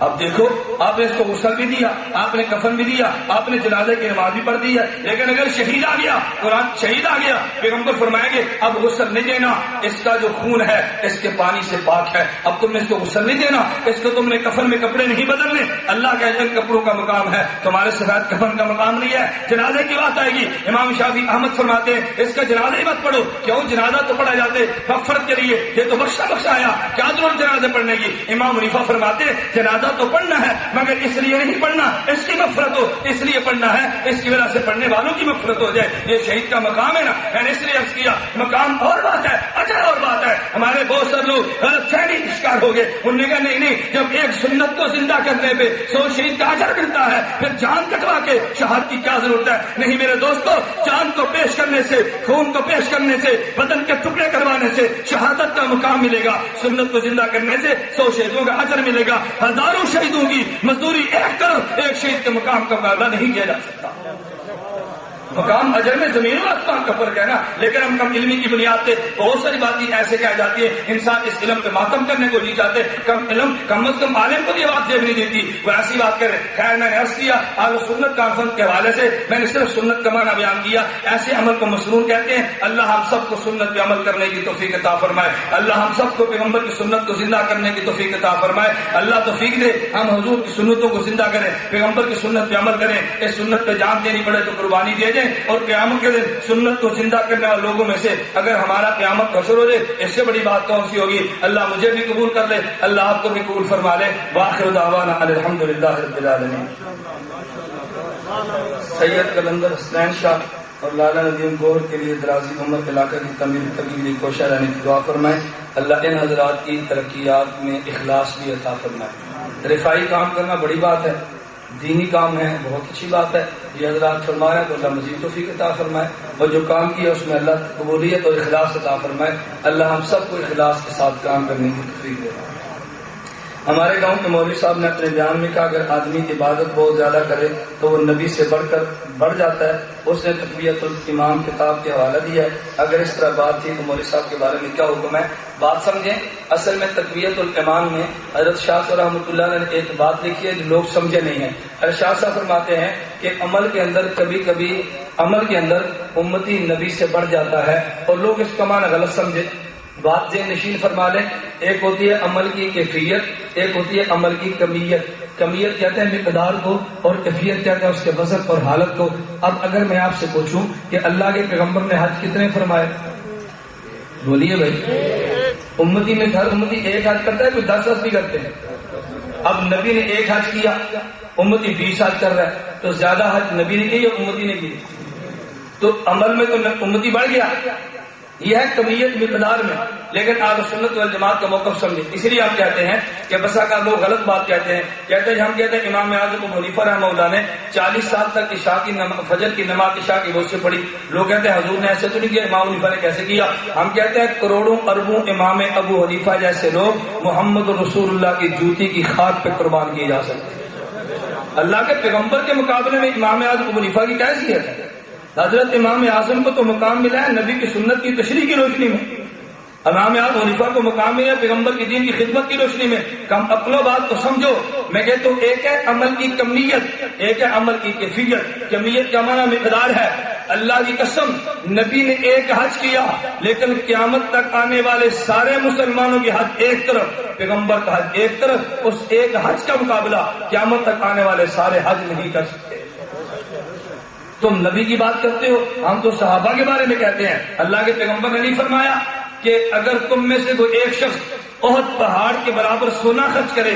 اب دیکھو, آپ نے اس کو غسل بھی دیا, آپ نے کفن بھی دیا, آپ نے جنازے کی نماز بھی پڑھ دی ہے, لیکن اگر شہید آ گیا, قرآن شہید آ گیا, پیغمبر فرمائیں گے اب غسل نہیں دینا, اس کا جو خون ہے اس کے پانی سے پاک ہے, اب تم نے اس کو غسل نہیں دینا, اس کو تم نے کفن میں کپڑے نہیں بدلنے. اللہ کا جن کپڑوں کا مقام ہے, تمہارے سفید کفن کا مقام نہیں ہے. جنازے کی بات آئے گی, امام شافعی احمد فرماتے ہیں اس کا جنازہ ہی مت پڑھو. کیوں؟ جنازہ تو پڑھا جاتے مغفرت کے لیے, یہ تو بخشا آیا, کیا ضرورت جنازے پڑھنے کی. امام حنیفہ فرماتے جنازہ تو پڑھنا ہے, مگر اس لیے نہیں پڑھنا اس کی مغفرت ہو, اس لیے پڑھنا ہے اس کی وجہ سے پڑھنے والوں کی مغفرت ہو جائے. یہ شہید کا مقام ہے نا, میں نے اس لیے عرض کیا مقام اور بات ہے, اجر اور بات ہے. ہمارے بہت سارے لوگ غلط فہمی کا شکار ہو گئے. انہوں نے کہا نہیں, جب ایک سنت کو زندہ کرنے پہ 100 شہید کا اجر ملتا ہے, پھر جان کٹوا کے شہادت کی کیا ضرورت ہے؟ نہیں میرے دوستو, جان کو پیش کرنے سے, خون کو پیش کرنے سے, بدن کے ٹکڑے کروانے سے شہادت کا مقام ملے گا. سنت کو زندہ کرنے سے 100 شہیدوں کا اجر ملے گا. ہزاروں شہیدوں کی مزدوری ایک طرف, ایک شہید کے مقام کا مقابلہ نہیں کیا جا سکتا. مقام اجر میں زمین و آسمان کا فرق ہے نا. لیکن ہم کم علمی کی بنیاد پہ بہت ساری باتیں ایسے کہہ جاتی ہے, انسان اس علم پہ ماتم کرنے کو نہیں چاہتے. کم علم کم از کم عالم کو یہ بات نہیں دیتی, وہ ایسی بات کرے. خیر میں نے عرض کیا اہل سنت کانفرنس کے حوالے سے میں نے صرف سنت کا معنی بیان کیا. ایسے عمل کو مسنون کہتے ہیں. اللہ ہم سب کو سنت پہ عمل کرنے کی توفیق عطا فرمائے. اللہ ہم سب کو پیغمبر کی سنت کو زندہ کرنے کی توفیق عطا فرمائے. اللہ توفیق دے ہم حضور کی سنتوں کو زندہ کریں, پیغمبر کی سنت پہ عمل کریں. اس سنت پہ جان دینی پڑے تو قربانی دے دیں. اور قیامت کے دن سنت کو زندہ کرنے والے لوگوں میں سے اگر ہمارا قیامت کا حشر ہو جائے, اس سے بڑی بات کون سی ہوگی. اللہ مجھے بھی قبول کر لے, اللہ آپ کو بھی قبول فرما لے. وآخر دعوانا الحمدللہ رب العالمین. سید قلندر حسنین شاہ اور لالا ندیم گور کے لیے درازی عمر علاقہ کی تعمیر کی کوشش رہنے کی دعا فرمائیں. اللہ ان حضرات کی ترقیات میں اخلاص بھی عطا فرمائے. رفائی کام کرنا بڑی بات ہے, دینی کام ہے, بہت اچھی بات ہے. یہ حضرات فرمایا تو اللہ مزید توفیق عطا فرمائے, اور جو کام کیا اس میں اللہ قبولیت اور اخلاص عطا فرمائے. اللہ ہم سب کو اخلاص کے ساتھ کام کرنے کی توفیق دے. ہمارے گاؤں کے مولوی صاحب نے اپنے بیان میں کہا اگر آدمی عبادت بہت زیادہ کرے تو وہ نبی سے بڑھ جاتا ہے. اس نے تقویت الامام کتاب کے حوالہ دیا ہے. اگر اس طرح بات تھی تو مولوی صاحب کے بارے میں کیا حکم ہے, بات سمجھیں. اصل میں تقویت الامام میں حضرت شاہ صاحب رحمۃ اللہ نے ایک بات لکھی ہے جو لوگ سمجھے نہیں ہیں. حضرت شاہ صاحب فرماتے ہیں کہ عمل کے اندر کبھی کبھی عمل کے اندر امتی نبی سے بڑھ جاتا ہے, اور لوگ اس کا معنی غلط سمجھے. بات ذہن نشین فرما لیں. ایک ہوتی ہے عمل کی کیفیت, ایک ہوتی ہے عمل کی کمیت. کمیت کہتے ہیں مقدار کو, اور کیفیت کہتے ہیں اس کے وزن اور حالت کو. اب اگر میں آپ سے پوچھوں کہ اللہ کے پیغمبر نے حج کتنے فرمائے, بولیے بھائی. امتی میں ہر امتی ایک حج کرتا ہے, کوئی 10 حج بھی کرتے ہیں. اب نبی نے ایک حج کیا, امتی 20 حج کر رہا ہے, تو زیادہ حج نبی نے کی یا امتی نے کی؟ تو عمل میں تو امتی بڑھ گیا. یہ ہے کمیت مقدار میں، لیکن اہل سنت والجماعت کا موقف سمجھے. اس لیے ہم کہتے ہیں کہ بسا کا لوگ غلط بات کہتے ہیں. ہم کہتے ہیں امام اعظم ابو حنیفہ رحمہ اللہ نے 40 سال تک فجر کی نماز عشاء کی گود سے پڑھی. لوگ کہتے ہیں حضور نے ایسے تو نہیں کیا، امام حنیفہ نے کیسے کیا؟ ہم کہتے ہیں کروڑوں اربوں امام ابو حنیفہ جیسے لوگ محمد رسول اللہ کی جوتی کی خاک پہ قربان کیے جا سکتے ہیں. اللہ کے پیغمبر کے مقابلے میں امام اعظم ابو حنیفہ کی کیا حیثیت ہے؟ حضرت امام اعظم کو تو مقام ملا ہے نبی کی سنت کی تشریح کی روشنی میں، امام اعظم حنیفہ کو مقام ملا ہے پیغمبر کی دین کی خدمت کی روشنی میں. کم اپنو بات تو سمجھو. میں کہتا ہوں ایک ہے عمل کی کمیت، ایک ہے عمل کی کیفیت. کمیت کا معنی مقدار ہے. اللہ کی قسم نبی نے ایک حج کیا، لیکن قیامت تک آنے والے سارے مسلمانوں کی حج ایک طرف، پیغمبر کا حج ایک طرف. اس ایک حج کا مقابلہ قیامت تک آنے والے سارے حج نہیں کر سکتے. تم نبی کی بات کرتے ہو، ہم تو صحابہ کے بارے میں کہتے ہیں. اللہ کے پیغمبر نے نہیں فرمایا کہ اگر تم میں سے کوئی ایک شخص احد پہاڑ کے برابر سونا خرچ کرے،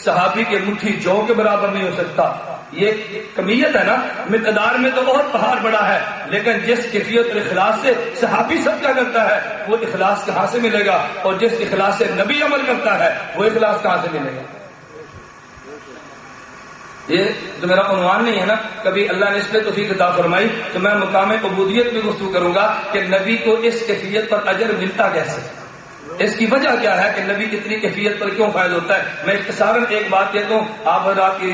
صحابی کے مٹھی جو کے برابر نہیں ہو سکتا. یہ کمیت ہے نا. مقدار میں تو احد پہاڑ بڑا ہے، لیکن جس کیفیت اور اخلاص سے صحابی صدقہ کرتا ہے وہ اخلاص کہاں سے ملے گا؟ اور جس اخلاص سے نبی عمل کرتا ہے وہ اخلاص کہاں سے ملے گا؟ یہ تو میرا عنوان نہیں ہے نا. کبھی اللہ نے اس پہ توفیق عطا فرمائی تو میں مقام عبودیت میں گفتگو کروں گا کہ نبی کو اس کیفیت پر اجر ملتا کیسے، اس کی وجہ کیا ہے کہ نبی اتنی کیفیت پر کیوں فائد ہوتا ہے. میں اختصاراً ایک بات کہتا ہوں، آپ حضرات کی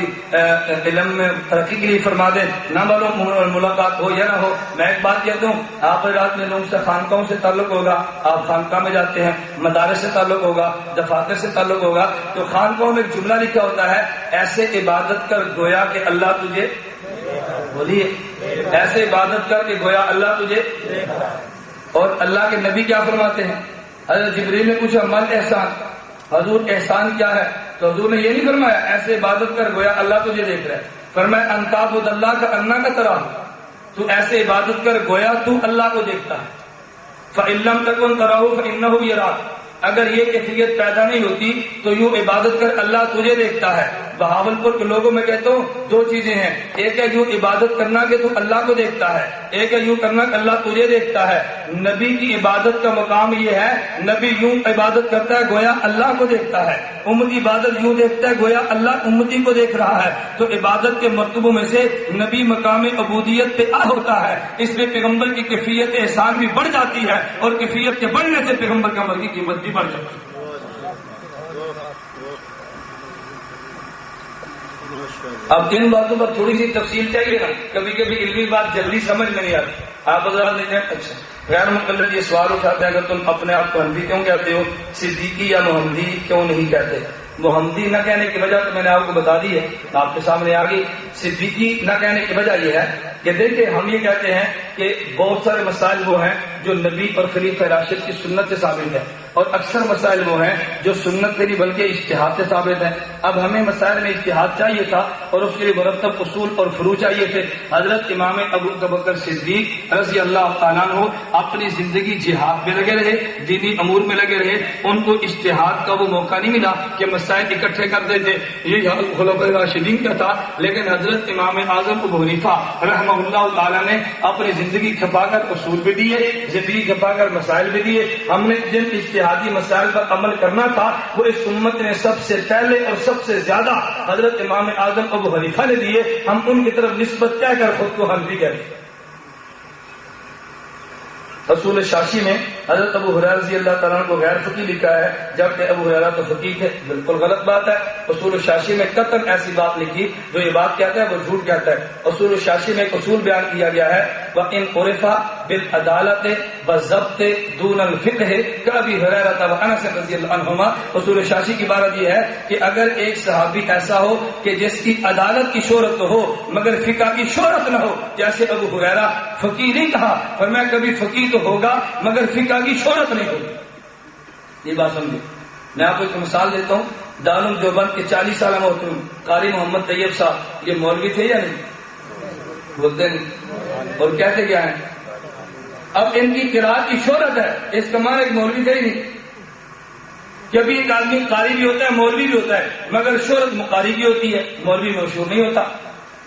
علم میں ترقی کے لیے فرما دیں، نہ معلوم ملاقات ہو یا نہ ہو. میں ایک بات کہتا ہوں، آپ حضرات میں لوگوں سے خانقاہوں سے تعلق ہوگا، آپ خانقاہ میں جاتے ہیں، مدارس سے تعلق ہوگا، دفاتر سے تعلق ہوگا. تو خانقاہوں میں ایک جملہ لکھا ہوتا ہے، ایسے عبادت کر گویا کہ اللہ تجھے، بولیے، ایسے عبادت کر کہ گویا اللہ تجھے. اور اللہ کے نبی کیا فرماتے ہیں؟ حضرت جبریل نے پوچھا مل احسان، حضور احسان کیا ہے؟ تو حضور نے یہ نہیں فرمایا ایسے عبادت کر گویا اللہ تجھے دیکھ رہا ہے. فرمایا ان تعبد اللہ کا انا کا طرح، تو ایسے عبادت کر گویا تو اللہ کو دیکھتا ہے. فإن لم تكن تراه فإنه يراك، اگر یہ کیفیت پیدا نہیں ہوتی تو یوں عبادت کر اللہ تجھے دیکھتا ہے. بہاولپور کے لوگوں میں کہتا ہوں دو چیزیں ہیں، ایک ہے یوں عبادت کرنا کہ تو اللہ کو دیکھتا ہے، ایک ہے یوں کرنا کہ اللہ تجھے دیکھتا ہے. نبی کی عبادت کا مقام یہ ہے، نبی یوں عبادت کرتا ہے گویا اللہ کو دیکھتا ہے. امتی عبادت یوں دیکھتا ہے گویا اللہ امتی کو دیکھ رہا ہے. تو عبادت کے مرتبوں میں سے نبی مقام عبودیت پہ آ ہوتا ہے. اس میں پیغمبر کی کیفیت احسان بھی بڑھ جاتی ہے، اور کیفیت کے بڑھنے سے پیغمبر کا عمل کی قیمت بھی بڑھ جاتی ہے. اب ان باتوں پر تھوڑی سی تفصیل چاہیے نا، کبھی کبھی علمی بات جلدی سمجھ میں نہیں آتی. آپ حضرات دیکھیں، اچھا غیر مقلد یہ سوال اٹھاتے ہیں اگر تم اپنے آپ کو حنفی کیوں کہتے ہو، صدیقی یا محمدی کیوں نہیں کہتے؟ محمدی نہ کہنے کی وجہ تو میں نے آپ کو بتا دی ہے، آپ کے سامنے آ گئی. صدیقی نہ کہنے کی وجہ یہ ہے کہ دیکھیں ہم یہ کہتے ہیں کہ بہت سارے مسائل وہ ہیں جو نبی اور خلیفہ راشد کی سنت سے ثابت ہے، اور اکثر مسائل وہ ہیں جو سنت سے نہیں بلکہ اجتہاد سے ثابت ہیں. اب ہمیں مسائل میں اجتہاد چاہیے تھا اور اس کے لیے مرتب اصول اور فروع چاہیے تھے. حضرت امام ابو بکر صدیق رضی اللہ تعالیٰ عنہ اپنی زندگی جہاد میں لگے رہے، دینی امور میں لگے رہے. ان کو اجتہاد کا وہ موقع نہیں ملا کہ مسائل اکٹھے کرتے تھے. یہ حال خلفاء راشدین کا تھا، لیکن حضرت امام اعظم ابو حنیفہ رحمہ اللہ تعالیٰ نے اپنی زندگی کھپا کر اصول بھی دیے، زندگی کھپا کر مسائل بھی دیے. ہم نے جن اجتہادی مسائل پر عمل کرنا تھا وہ اس امت نے سب سے پہلے اور سب سے زیادہ حضرت امام اعظم ابو حنیفہ نے دیے. ہم ان کی طرف نسبت کہہ کر خود کو حنفی کہتے ہیں. اصول شاشی میں حضرت ابو ہریرہ رضی اللہ تعالیٰ عنہ کو غیر فقیہ لکھا ہے، جبکہ ابو ہریرہ تو فقیہ تھے. بالکل غلط بات ہے. اصول شاشی میں قطعاً ایسی بات لکھی جو یہ بات کہتا ہے وہ جھوٹ کہتا ہے. اصول شاشی میں ایک اصول بیان کیا گیا ہے، وَإِنْ عُرِفَ بِالْعَدَالَةِ وَالضَّبْطِ دُونَ الْفِقْهِ كَأَبِي هُرَيْرَةَ وَأَنَسَ رضی اللہ عنہما. اصول شاشی کی عبارت یہ ہے کہ اگر ایک صحابی ایسا ہو کہ جس کی عدالت کی شہرت تو ہو مگر فقہ کی شہرت نہ ہو، جیسے ابو ہریرہ فقیہ نہیں کہا، فرمایا کبھی فقیہ تو ہوگا مگر فقہ کی شہرت نہیں ہوگی. یہ بات سمجھو. میں آپ کو ایک مثال دیتا ہوں. دارالعلوم دیوبند کے 40 سالہ محترم قاری محمد طیب صاحب یہ مولوی تھے یا نہیں؟ بولتے نہیں اور کہتے کیا ہیں؟ اب ان کی قرات کی شہرت ہے، اس کا معنی ایک مولوی تھے ہی نہیں. کبھی ایک آدمی قاری بھی ہوتا ہے، مولوی بھی ہوتا ہے، مگر شہرت قاری کی ہوتی ہے، مولوی مشہور نہیں ہوتا.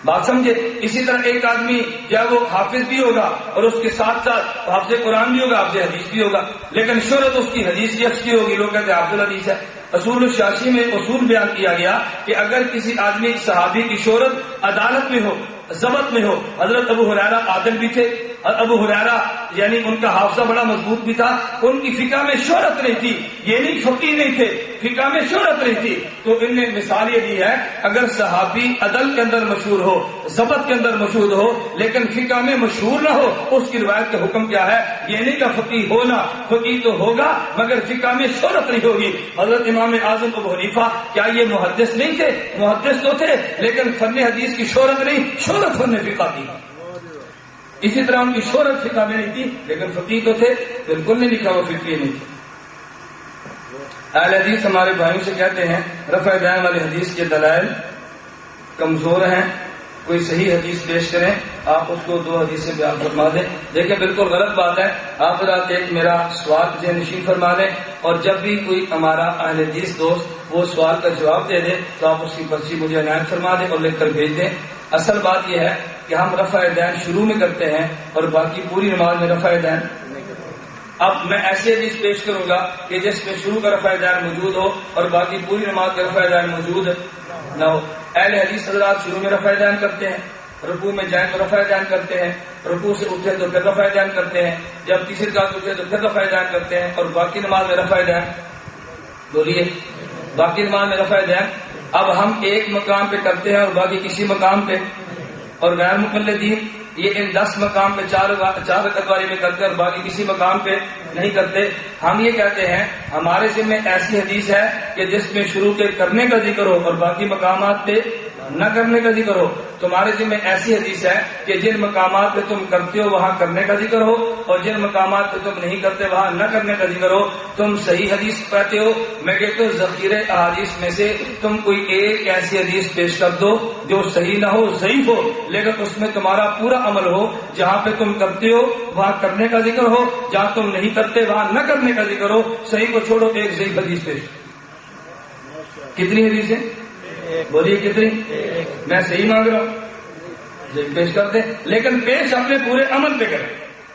بات سمجھے؟ اسی طرح ایک آدمی جب وہ حافظ بھی ہوگا اور اس کے ساتھ ساتھ حافظ قرآن بھی ہوگا، حافظ حدیث بھی ہوگا، لیکن شہرت اس کی حدیث شخص کی ہوگی، لوگ کہتے ہیں حافظ الحدیث ہے۔ اصول الشاشی میں اصول بیان کیا گیا کہ اگر کسی آدمی صحابی کی شہرت عدالت میں ہو، ضبط میں ہو، حضرت ابو ہریرہ عادل بھی تھے، اور ابو ہریرہ یعنی ان کا حافظہ بڑا مضبوط بھی تھا، ان کی فقہ میں شہرت نہیں تھی، یہ نہیں فقیہ نہیں تھے، فقہ میں شہرت نہیں تھی، تو ان نے مثال یہ دی ہے اگر صحابی عدل کے اندر مشہور ہو، ضبط کے اندر مشہور ہو، لیکن فقہ میں مشہور نہ ہو، اس کی روایت کا حکم کیا ہے؟ یہ نہیں کہ فقیہ ہونا، فقیہ تو ہوگا مگر فقہ میں شہرت نہیں ہوگی۔ حضرت امام اعظم ابو حنیفہ کیا یہ محدث نہیں تھے؟ محدث تو تھے، لیکن فن حدیث کی شہرت نہیں، شہرت فن فقہ کی۔ اسی طرح ان کی شہرت فقہ میں نہیں تھی، لیکن فقیہ تو تھے، بالکل نہیں لکھا وہ فقیہ نہیں تھے۔ اہل حدیث ہمارے بھائیوں سے کہتے ہیں رفع دین والی حدیث کے دلائل کمزور ہیں، کوئی صحیح حدیث پیش کریں، آپ اس کو 2 حدیثیں بیان فرما دیں۔ دیکھیں بالکل غلط بات ہے، آپ رات ایک میرا سوال ذہن نشین فرما دیں، اور جب بھی کوئی ہمارا اہل حدیث دوست وہ سوال کا جواب دے دے تو آپ اس کی پرچی مجھے عنایت فرما دیں اور لکھ کر بھیج دیں۔ اصل بات یہ ہے کہ ہم رفع دین شروع میں کرتے ہیں اور باقی پوری نماز میں رفع دین۔ اب میں ایسی حدیث پیش کروں گا کہ جس میں شروع کا رفع دین موجود ہو اور باقی پوری نماز کا رفع دین موجود نہ ہو۔ اہل حدیث حضرات شروع میں رفع دین کرتے ہیں، رکوع میں جائیں تو رفع دین کرتے ہیں، رکوع سے اٹھے تو پھر رفع دین کرتے ہیں، جب تیسری رکعت اٹھے تو پھر رفع دین کرتے ہیں، اور باقی نماز میں رفع دین۔ بولیے، باقی نماز میں رفع دین۔ اب ہم ایک مقام پہ کرتے ہیں اور باقی کسی مقام پہ، اور غیر مقلدین یہ ان 10 مقام پہ 4 رکعت والی میں کرتے ہیں اور باقی کسی مقام پہ نہیں کرتے۔ ہم یہ کہتے ہیں ہمارے ذمہ ایسی حدیث ہے کہ جس میں شروع کے کرنے کا ذکر ہو اور باقی مقامات پہ نہ کرنے کا ذکر ہو۔ تمہارے ذمہ ایسی حدیث ہے کہ جن مقامات پہ تم کرتے ہو وہاں کرنے کا ذکر ہو، اور جن مقامات پہ تم نہیں کرتے وہاں نہ کرنے کا ذکر ہو۔ تم صحیح حدیث کہتے ہو، میں کہتا ہوں ذخیرے احادیث میں سے تم کوئی ایک ایسی حدیث پیش کر دو جو صحیح نہ ہو، ضعیف ہو، لیکن اس میں تمہارا پورا عمل ہو۔ جہاں پہ تم کرتے ہو وہاں کرنے کا ذکر ہو، جہاں تم نہیں کرتے وہاں نہ کرنے کا ذکر ہو۔ صحیح کو چھوڑو، ایک ضعیف حدیث پیش۔ کتنی حدیث ہے؟ بولیے کتنی؟ میں صحیح مانگ رہا ہوں، پیش کر دیں، لیکن پیش اپنے پورے عمل پہ کریں۔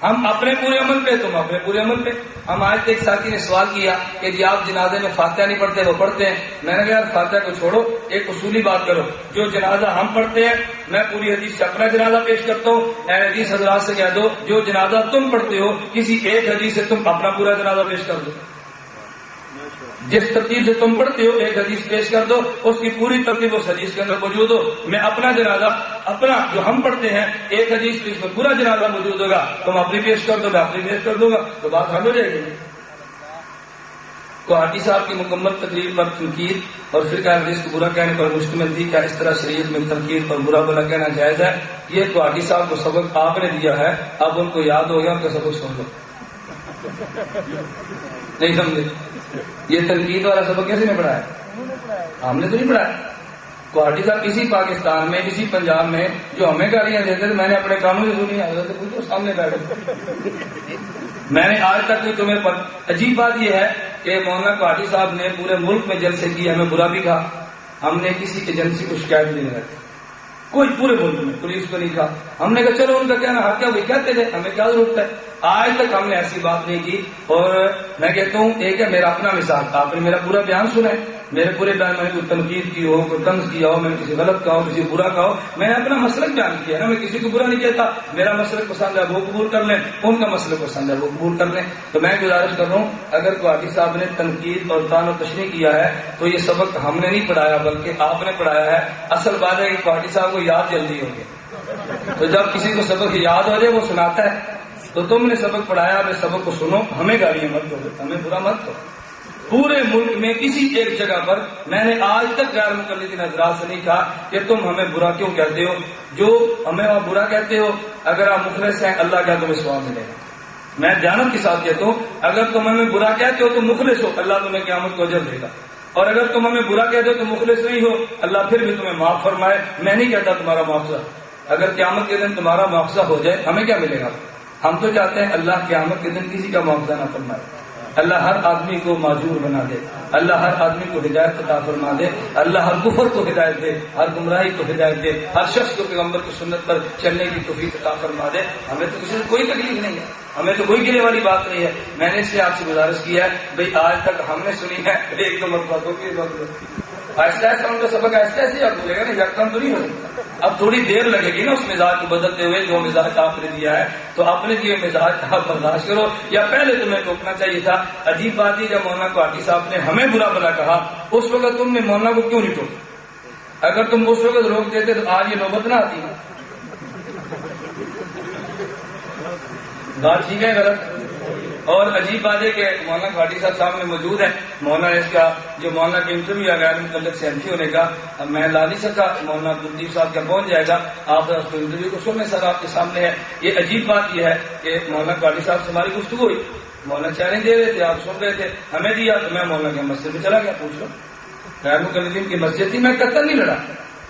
ہم اپنے پورے عمل پہ، تم اپنے پورے عمل پہ۔ ہم آج ایک ساتھی نے سوال کیا کہ جی آپ جنازے میں فاتحہ نہیں پڑھتے، وہ پڑھتے ہیں۔ میں نے کہا یار فاتحہ کو چھوڑو، ایک اصولی بات کرو، جو جنازہ ہم پڑھتے ہیں میں پوری حدیث سے اپنا جنازہ پیش کرتا ہوں، اہل حدیث حضرات سے کہہ دو جو جنازہ تم پڑھتے ہو کسی ایک حدیث سے تم اپنا پورا جنازہ پیش کر دو۔ جس ترتیب سے تم پڑھتے ہو ایک حدیث پیش کر دو، اس کی پوری ترتیب اس حدیث کے اندر موجود ہو۔ میں اپنا جنازہ، اپنا جو ہم پڑھتے ہیں ایک حدیث اس میں پورا جنازہ موجود ہوگا، تم اپنی پیش کر دو، میں اپنی پیش کر دوں گا، تو بات حل ہو جائے گی۔ کوہاٹی صاحب کی مکمل تقریر پر تنقید اور فرقہ حدیث کو برا کہنے پر مشتمل تھی، کیا اس طرح شریعت میں تنقید اور برا بلا کہنا جائز ہے؟ یہ کوہاٹی صاحب کو سبق آپ نے دیا ہے، اب ان کو یاد ہو گیا، ان کا سبق سن لو۔ نہیں سمجھے؟ یہ تنقید والا سبق کیسے نے پڑھایا؟ ہم نے تو نہیں پڑھایا۔ کوہاٹی صاحب اسی پاکستان میں، اسی پنجاب میں جو ہمیں گالیاں دیتے تھے، میں نے اپنے کانوں سے سنی، حضرت سے پوچھو سامنے بیٹھے۔ میں نے آج تک کوئی تمہیں عجیب بات یہ ہے کہ مولانا کوہاٹی صاحب نے پورے ملک میں جلسے کیے، ہمیں برا بھی کہا، ہم نے کسی ایجنسی کو شکایت نہیں لگائی، کوئی پورے ملک میں پولیس کو نہیں کہا۔ ہم نے کہا چلو ان کا کہنا حق ہے، وہی کہتے تھے، ہمیں کیا ضرورت ہے۔ آج تک ہم نے ایسی بات نہیں کی، اور میں کہتا ہوں ایک ہے میرا اپنا مثال، آپ نے میرا پورا بیان سنا ہے، میرے پورے بیان میں نے کوئی تنقید کی ہو، کوئی طنز کیا ہو، میں نے کسی غلط کہا ہو، کسی برا کہا ہو، میں نے اپنا مسلک بیان کیا ہے نا، میں کسی کو برا نہیں کہتا۔ میرا مسلک پسند ہے وہ قبول کر لیں، ان کا مسلک پسند ہے وہ قبول کر لیں۔ تو میں گزارش کر رہا ہوں اگر کوہاٹی صاحب نے تنقید اور طعن و تشنیع کیا ہے تو یہ سبق ہم نے نہیں پڑھایا بلکہ آپ نے پڑھایا ہے۔ اصل بات ہے کہ کوہاٹی صاحب کو یاد جلدی ہوگی، تو جب کسی کو سبق یاد ہو جائے وہ سناتا ہے، تو تم نے سبق پڑھایا، اب سبق کو سنو، ہمیں گالیاں مت دو، ہمیں برا مت دو۔ پورے ملک میں کسی ایک جگہ پر میں نے آج تک غیر مقلدین حضرات سے نہیں کہا کہ تم ہمیں برا کیوں کہتے ہو، جو ہمیں آپ برا کہتے ہو اگر آپ مخلص ہیں اللہ کا تمہیں ثواب ملے گا۔ میں جانت کے ساتھ کہتا ہوں اگر تم ہمیں برا کہتے ہو تو مخلص ہو، اللہ تمہیں قیامت کو اجر دے گا، اور اگر تم ہمیں برا کہتے ہو تو مخلص نہیں ہو، اللہ پھر بھی تمہیں معاف فرمائے۔ میں نہیں کہتا تمہارا معاوضہ، اگر قیامت کے دن تمہارا معاوضہ ہو جائے ہمیں کیا ملے گا؟ ہم تو چاہتے ہیں اللہ قیامت کے دن کسی کا معاوضہ نہ فرمائے، اللہ ہر آدمی کو معذور بنا دے، اللہ ہر آدمی کو ہدایت عطا فرما دے، اللہ ہر کفر کو ہدایت دے، ہر گمراہی کو ہدایت دے، ہر شخص کو پیغمبر کی سنت پر چلنے کی توفیق عطا فرما دے۔ ہمیں تو کسی سے کوئی تکلیف نہیں ہے، ہمیں تو کوئی گرے والی بات نہیں ہے۔ میں نے اس لیے آپ سے گزارش کی ہے بھائی آج تک ہم نے سنی ہے ایک دو مرتبہ کی بات، ایسا ایسا ان کا سبق ایسے ایسے یاد بولے گا نا، یکدم تو نہیں ہو سکتا۔ اب تھوڑی دیر لگے گی نا اس مزاج کو بدلتے ہوئے، جو مزاج آپ نے دیا ہے تو اپنے دیے مزاج آپ برداشت کرو، یا پہلے تمہیں ٹوکنا چاہیے تھا۔ عجیب بات ہے جب مولانا کوٹھی صاحب نے ہمیں برا بلا کہا اس وقت تم نے مولانا کو کیوں نہیں ٹوکا؟ اگر تم اس وقت روک دیتے تو آج یہ نوبت نہ آتی۔ بات ٹھیک ہے غلط؟ اور عجیب بات ہے کہ مولانا گھاٹی صاحب سامنے موجود ہے، مولانا اس کا جو مولانا کے انٹرویو ہے غیر متعلق سے انفی ہونے کا، میں لا نہیں سکا، مولانا کلدیپ صاحب کا پہنچ جائے گا، آپ اس کو انٹرویو کو سنیں سر آپ کے سامنے ہے۔ یہ عجیب بات یہ ہے کہ مولانا گھاٹی صاحب سے ہماری گفتگو ہوئی، مولانا چیلنج دے رہے تھے، آپ سن رہے تھے، ہمیں دیا تو میں مولانا کے مسجد میں چلا گیا، پوچھ لو غیر متعلقین کی مسجد تھی، میں قطر نہیں لڑا۔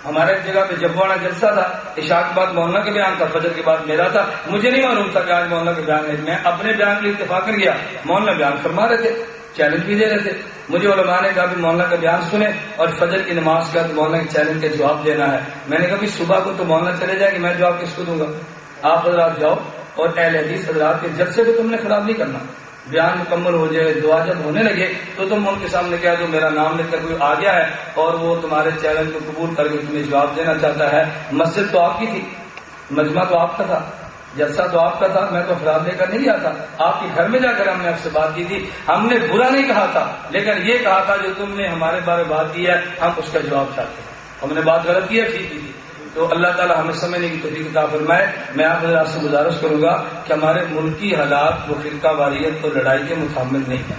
ہمارے ایک جگہ پہ جبواڑا جلسہ تھا، عشاء کے بعد مولانا کے بیان تھا، فجر کے بعد میرا تھا، مجھے نہیں معلوم تھا کہ آج مولانا کے بیان ہے، میں اپنے بیان کے اتفاق کر گیا، مولانا بیان فرما رہے تھے، چیلنج بھی دے رہے تھے، مجھے علماء نے کہا بھی مولانا کا بیان سنیں اور فجر کی نماز کا تو مولانا کے چیلنج کا جواب دینا ہے۔ میں نے کہا بھی صبح کو تو مولانا چلے جائے گی، میں جواب کس کو دوں گا؟ آپ حضرات جاؤ اور اہل حدیث حضرات کے جلسے کو تم نے خراب نہیں کرنا، بیان مکمل ہو جائے، دعا جب ہونے لگے تو تم ان کے سامنے کہہ دو میرا نام لکھ کر کوئی آ گیا ہے اور وہ تمہارے چیلنج کو قبول کر کے تمہیں جواب دینا چاہتا ہے۔ مسجد تو آپ کی تھی، مجمع تو آپ کا تھا، جلسہ تو آپ کا تھا، میں تو افراد لے کر نہیں گیا تھا، آپ کے گھر میں جا کر ہم نے آپ سے بات کی تھی، ہم نے برا نہیں کہا تھا، لیکن یہ کہا تھا جو تم نے ہمارے بارے بات کی ہے ہم اس کا جواب چاہتے ہیں، ہم نے بات غلط کی ہے ٹھیک کی تھی۔ تو اللہ تعالیٰ ہمیں سمجھنے کی توفیق عطا فرمائے۔ میں آپ سے گزارش کروں گا کہ ہمارے ملکی حالات وہ فرقہ واریت اور لڑائی کے متحمل نہیں ہیں،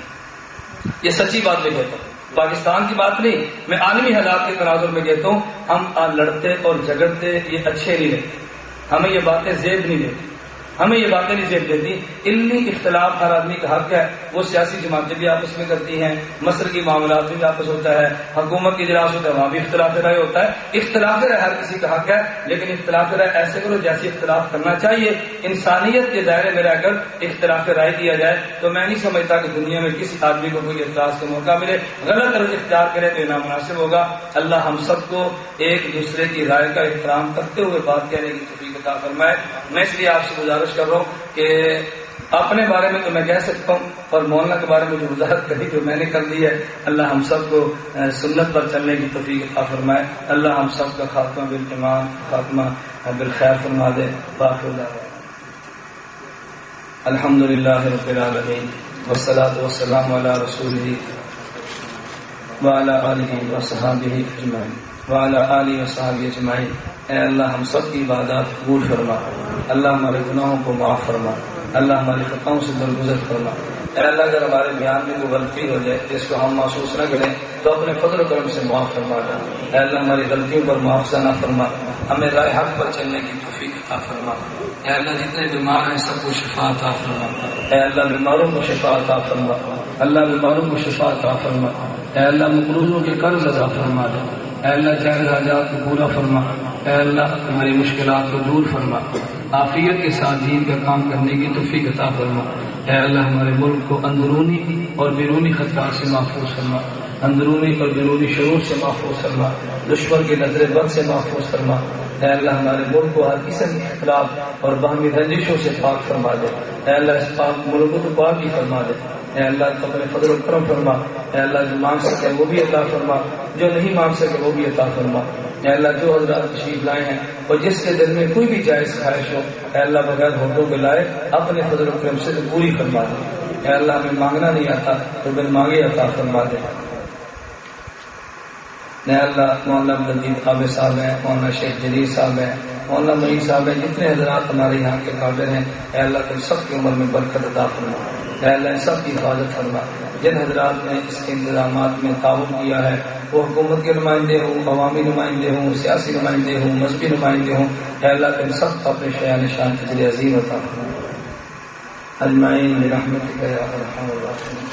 یہ سچی بات میں کہتا ہوں، پاکستان کی بات نہیں، میں عالمی حالات کے تناظر میں کہتا ہوں، ہم لڑتے اور جھگڑتے یہ اچھے نہیں لگتے، ہمیں یہ باتیں زیب نہیں دیتی، ہمیں یہ باتیں نہیں زیب دیتی۔ علمی اختلاف ہر آدمی کا حق ہے، وہ سیاسی جماعتیں بھی آپس میں کرتی ہیں، مسلکی معاملات میں بھی آپس ہوتا ہے، حکومت کی اجلاس ہوتا ہے وہاں بھی اختلاف رائے ہوتا ہے، اختلاف رائے ہر کسی کا حق ہے، لیکن اختلاف رائے ایسے کرو جیسے اختلاف کرنا چاہیے، انسانیت کے دائرے میں رہ کر اختلاف رائے کیا جائے تو میں نہیں سمجھتا کہ دنیا میں کسی آدمی کو کوئی اعتراض کا موقع ملے، غلط روش اختیار کرے تو یہ نامناسب ہوگا۔ اللہ ہم سب کو ایک دوسرے کی رائے کا احترام کرتے ہوئے بات کہنے کی توفیق عطا فرمائے۔ میں اس لیے آپ سے گزارش کر رہا ہوں کہ اپنے بارے میں تو میں کہہ سکتا ہوں اور مولانا کے بارے میں جو وضاحت کری جو میں نے کر دی ہے، اللہ ہم سب کو سنت پر چلنے کی توفیق عطا فرمائے، اللہ ہم سب کا خاتمہ بالایمان خاتمہ بالخیر فرما دے۔ باقی الحمدللہ رب العالمین والصلاة والسلام علی رسولہ وعلی آلہ وصحبہ اجمعین وعلی آلہ وصحبہ اجمعین۔ اے اللہ ہم سب کی عبادات قبول فرما، اللہ ہمارے گناہوں کو معاف فرما، اللہ ہماری خطاؤں سے درگزر فرما۔ اے اللہ اگر ہمارے بیان میں کوئی غلطی ہو جائے جس کو ہم محسوس نہ کریں تو اپنے فضل و کرم سے معاف فرما دے۔ اے اللہ ہماری غلطیوں پر معاوضہ نہ فرما، ہمیں راہ حق پر چلنے کی توفیق عطا فرما۔ اے اللہ جتنے بیمار ہیں سب کو شفا عطا فرما، اے اللہ بیماروں کو شفا عطا فرما، اللہ بیماروں کو شفا عطا فرما، اے اللہ مقروضوں کے قرض ادا فرما دے، اے اللہ جائز حاجات کو پورا فرما، اے اللہ ہماری مشکلات کو دور فرما، عافیت کے ساتھ دین کا کام کرنے کی توفیق عطا فرما۔ اے اللہ ہمارے ملک کو اندرونی اور بیرونی خطرات سے محفوظ فرما، اندرونی اور بیرونی شرور سے محفوظ فرما، دشمن کی نظر بد سے محفوظ فرما۔ اے اللہ ہمارے ملک کو ہر قسم کے اختلاف اور باہمی رنجشوں سے پاک فرما دے، اے اللہ اس پاک ملک کو تو پاک ہی فرما دے، اے اللہ تو اپنے فضل و کرم فرما، اے اللہ جو مانگ سکے وہ بھی عطا فرما، جو نہیں مانگ سکے وہ بھی عطا فرما۔ اے اللہ جو حضرات تشریف لائے ہیں اور جس کے دل میں کوئی بھی جائز خواہش ہو اے اللہ بغیر ہوٹوں کے لائے اپنے فضل و کرم سے پوری فرما دے۔ اے اللہ ہمیں مانگنا نہیں آتا تو بن مانگے عطا فرما دے۔ اے اللہ مولانا عبداللطیف قابل صاحب ہیں، مولانا شیخ جلیل صاحب ہیں، مولانا معین صاحب ہیں، جتنے حضرات ہمارے یہاں کے قابل ہیں اے اللہ تم سب کی عمر میں برکت عطا فرما، اے اللہ ان سب کی حفاظت فرما۔ جن حضرات نے اس کے انتظامات میں تعاون کیا ہے وہ حکومت کے نمائندے ہوں، عوامی نمائندے ہوں، سیاسی نمائندے ہوں، مذہبی نمائندے ہوں، اے اللہ تم سب کو اپنے شایان شان تجلی عظیم عطا فرما اجمعین برحمتک یا ارحم الراحمین۔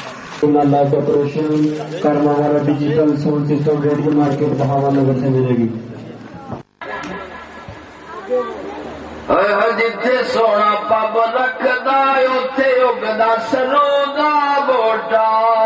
اللہ کا پروشن کرنا والا digital sound system radio market Bahawalnagar سے ملے گی۔
جتھے سونا پب رکھدا اوتھے اگدا سروں دا بوٹا